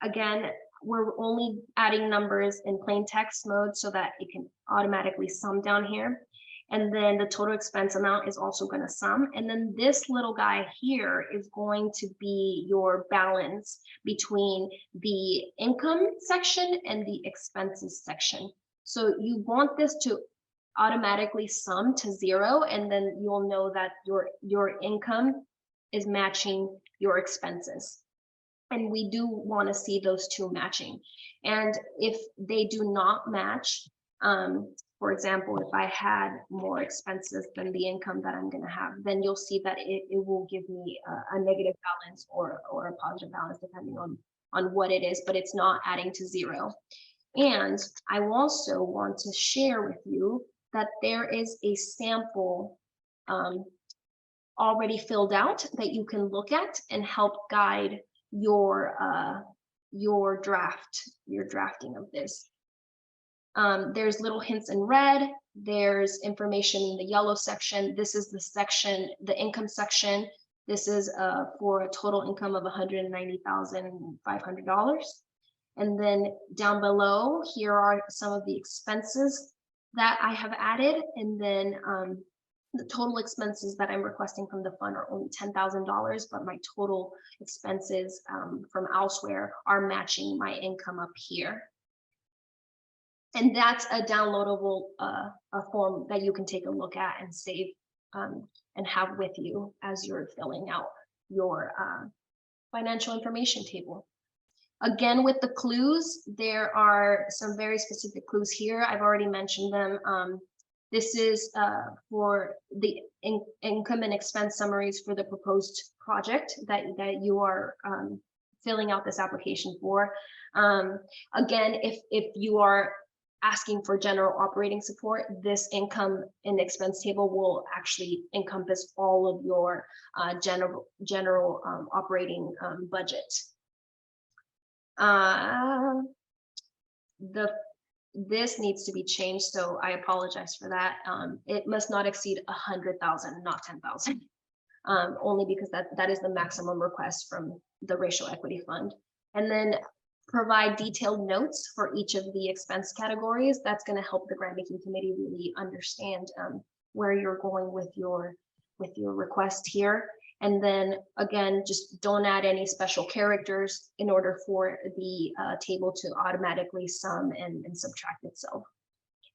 again, we're only adding numbers in plain text mode so that it can automatically sum down here. And then the total expense amount is also going to sum. And then this little guy here is going to be your balance between the income section and the expenses section. So you want this to automatically sum to 0, and then you'll know that your income is matching your expenses. And we do want to see those two matching. And if they do not match, for example, if I had more expenses than the income that I'm going to have, then you'll see that it will give me a negative balance or a positive balance, depending on what it is, but it's not adding to 0. And I also want to share with you that there is a sample already filled out that you can look at and help guide your drafting of this. There's little hints in red, there's information in the yellow section. This is the section, the income section. This is for a total income of $190,500. And then down below, here are some of the expenses that I have added. And then the total expenses that I'm requesting from the fund are only $10,000, but my total expenses from elsewhere are matching my income up here. And that's a downloadable a form that you can take a look at and save and have with you as you're filling out your financial information table. Again, with the clues, there are some very specific clues here. I've already mentioned them. This is for the income and expense summaries for the proposed project that you are filling out this application for. Again, if you are asking for general operating support, this income and expense table will actually encompass all of your general operating budget. This needs to be changed, so I apologize for that. It must not exceed 100,000, not 10,000, only because that is the maximum request from the Racial Equity Fund. And then provide detailed notes for each of the expense categories. That's going to help the grant making committee really understand where you're going with your request here. And then again, just don't add any special characters in order for the table to automatically sum and subtract itself.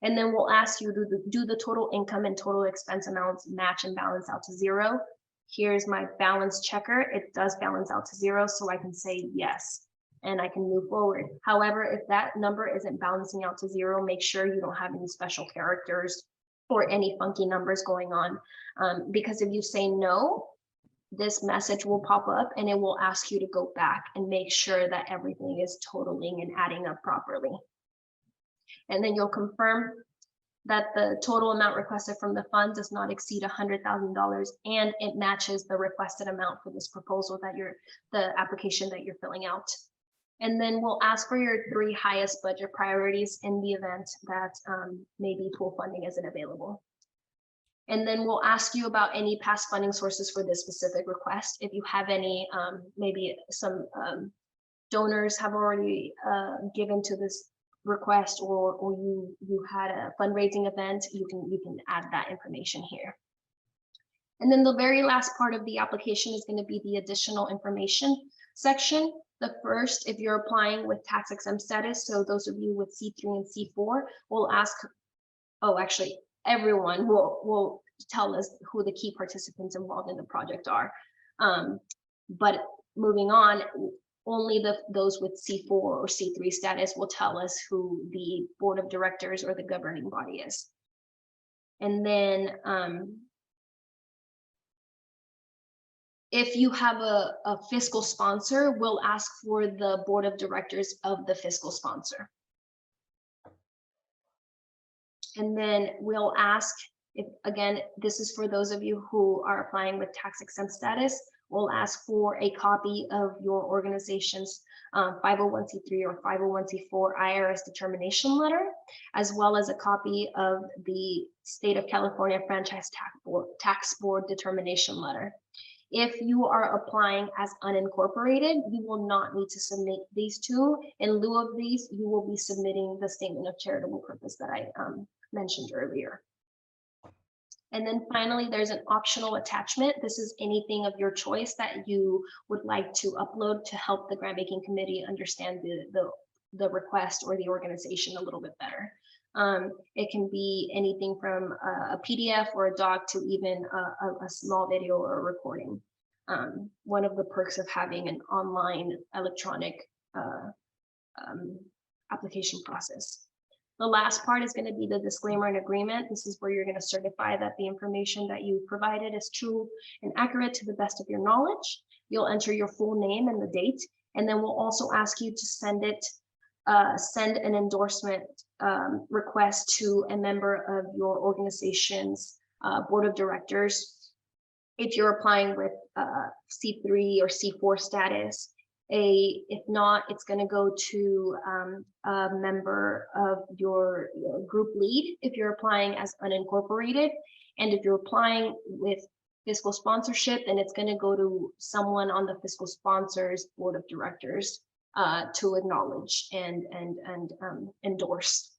And then we'll ask you to do the total income and total expense amounts match and balance out to 0. Here's my balance checker. It does balance out to 0, so I can say yes, and I can move forward. However, if that number isn't balancing out to 0, make sure you don't have any special characters or any funky numbers going on. Because if you say no, this message will pop up and it will ask you to go back and make sure that everything is totaling and adding up properly. And then you'll confirm that the total amount requested from the fund does not exceed $100,000 and it matches the requested amount for this proposal that the application that you're filling out. And then we'll ask for your 3 highest budget priorities in the event that maybe pool funding isn't available. And then we'll ask you about any past funding sources for this specific request. If you have any, maybe some donors have already given to this request, or you had a fundraising event, you can add that information here. And then the very last part of the application is going to be the additional information section. The first, if you're applying with tax exempt status, so those of you with C3 and C4 will ask, oh, actually, everyone will tell us who the key participants involved in the project are. But moving on, only those with C4 or C3 status will tell us who the board of directors or the governing body is. And then if you have a fiscal sponsor, we'll ask for the board of directors of the fiscal sponsor. And then we'll ask, if again, this is for those of you who are applying with tax exempt status, we'll ask for a copy of your organization's 501c3 or 501c4 IRS determination letter, as well as a copy of the State of California Franchise Tax Board determination letter. If you are applying as unincorporated, you will not need to submit these two. In lieu of these, you will be submitting the statement of charitable purpose that I mentioned earlier. And then finally, there's an optional attachment. This is anything of your choice that you would like to upload to help the grant making committee understand the request or the organization a little bit better. It can be anything from a PDF or a doc to even a small video or a recording. One of the perks of having an online electronic application process. The last part is going to be the disclaimer and agreement. This is where you're going to certify that the information that you provided is true and accurate to the best of your knowledge. You'll enter your full name and the date, and then we'll also ask you to send an endorsement request to a member of your organization's board of directors. If you're applying with C3 or C4 status, if not, it's going to go to a member of your group lead if you're applying as unincorporated. And if you're applying with fiscal sponsorship, then it's going to go to someone on the fiscal sponsors board of directors to acknowledge and endorse.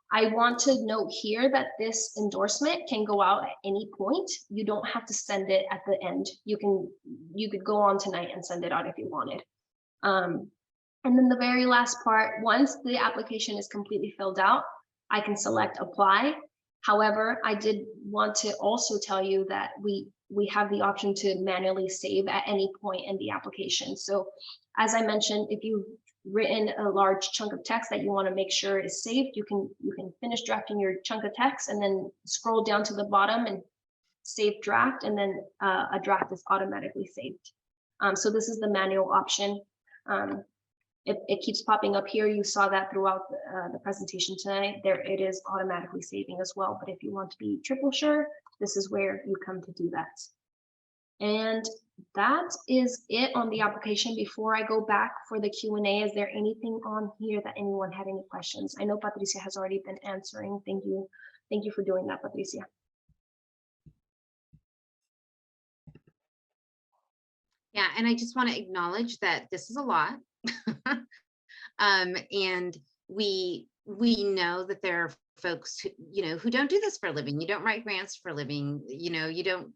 I want to note here that this endorsement can go out at any point. You don't have to send it at the end. You could go on tonight and send it out if you wanted. And then the very last part, once the application is completely filled out, I can select apply. However, I did want to also tell you that we have the option to manually save at any point in the application. So as I mentioned, if you've written a large chunk of text that you want to make sure is saved, you can finish drafting your chunk of text and then scroll down to the bottom and save draft, and then a draft is automatically saved. So this is the manual option. It keeps popping up here. You saw that throughout the presentation tonight. There it is automatically saving as well. But if you want to be triple sure, this is where you come to do that. And that is it on the application. Before I go back for the Q&A, is there anything on here that anyone had any questions? I know Patricia has already been answering. Thank you. Thank you for doing that, Patricia.
Yeah, and I just want to acknowledge that this is a lot. And we know that there are folks who, who don't do this for a living. You don't write grants for a living. You don't,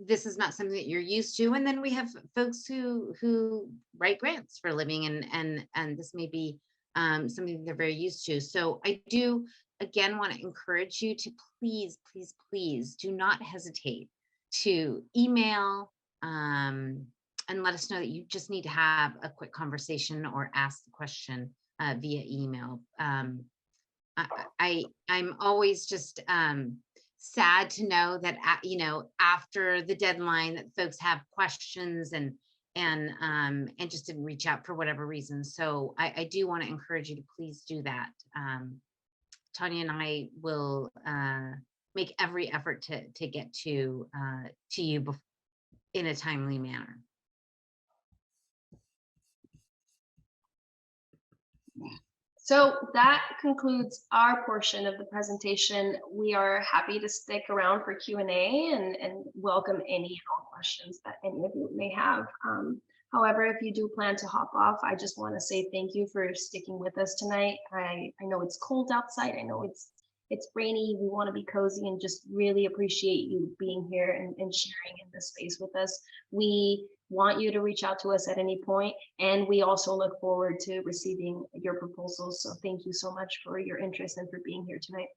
this is not something that you're used to. And then we have folks who write grants for a living, and this may be something they're very used to. So I do, again, want to encourage you to please, please, please do not hesitate to email and let us know that you just need to have a quick conversation or ask the question via email. I'm always just sad to know that after the deadline that folks have questions and just didn't reach out for whatever reason. So I do want to encourage you to please do that. Tanya and I will make every effort to get to you in a timely manner.
So that concludes our portion of the presentation. We are happy to stick around for Q&A and welcome any and all questions that any of you may have. However, if you do plan to hop off, I just want to say thank you for sticking with us tonight. I know it's cold outside. I know it's rainy. We want to be cozy and just really appreciate you being here and sharing in this space with us. We want you to reach out to us at any point, and we also look forward to receiving your proposals. So thank you so much for your interest and for being here tonight.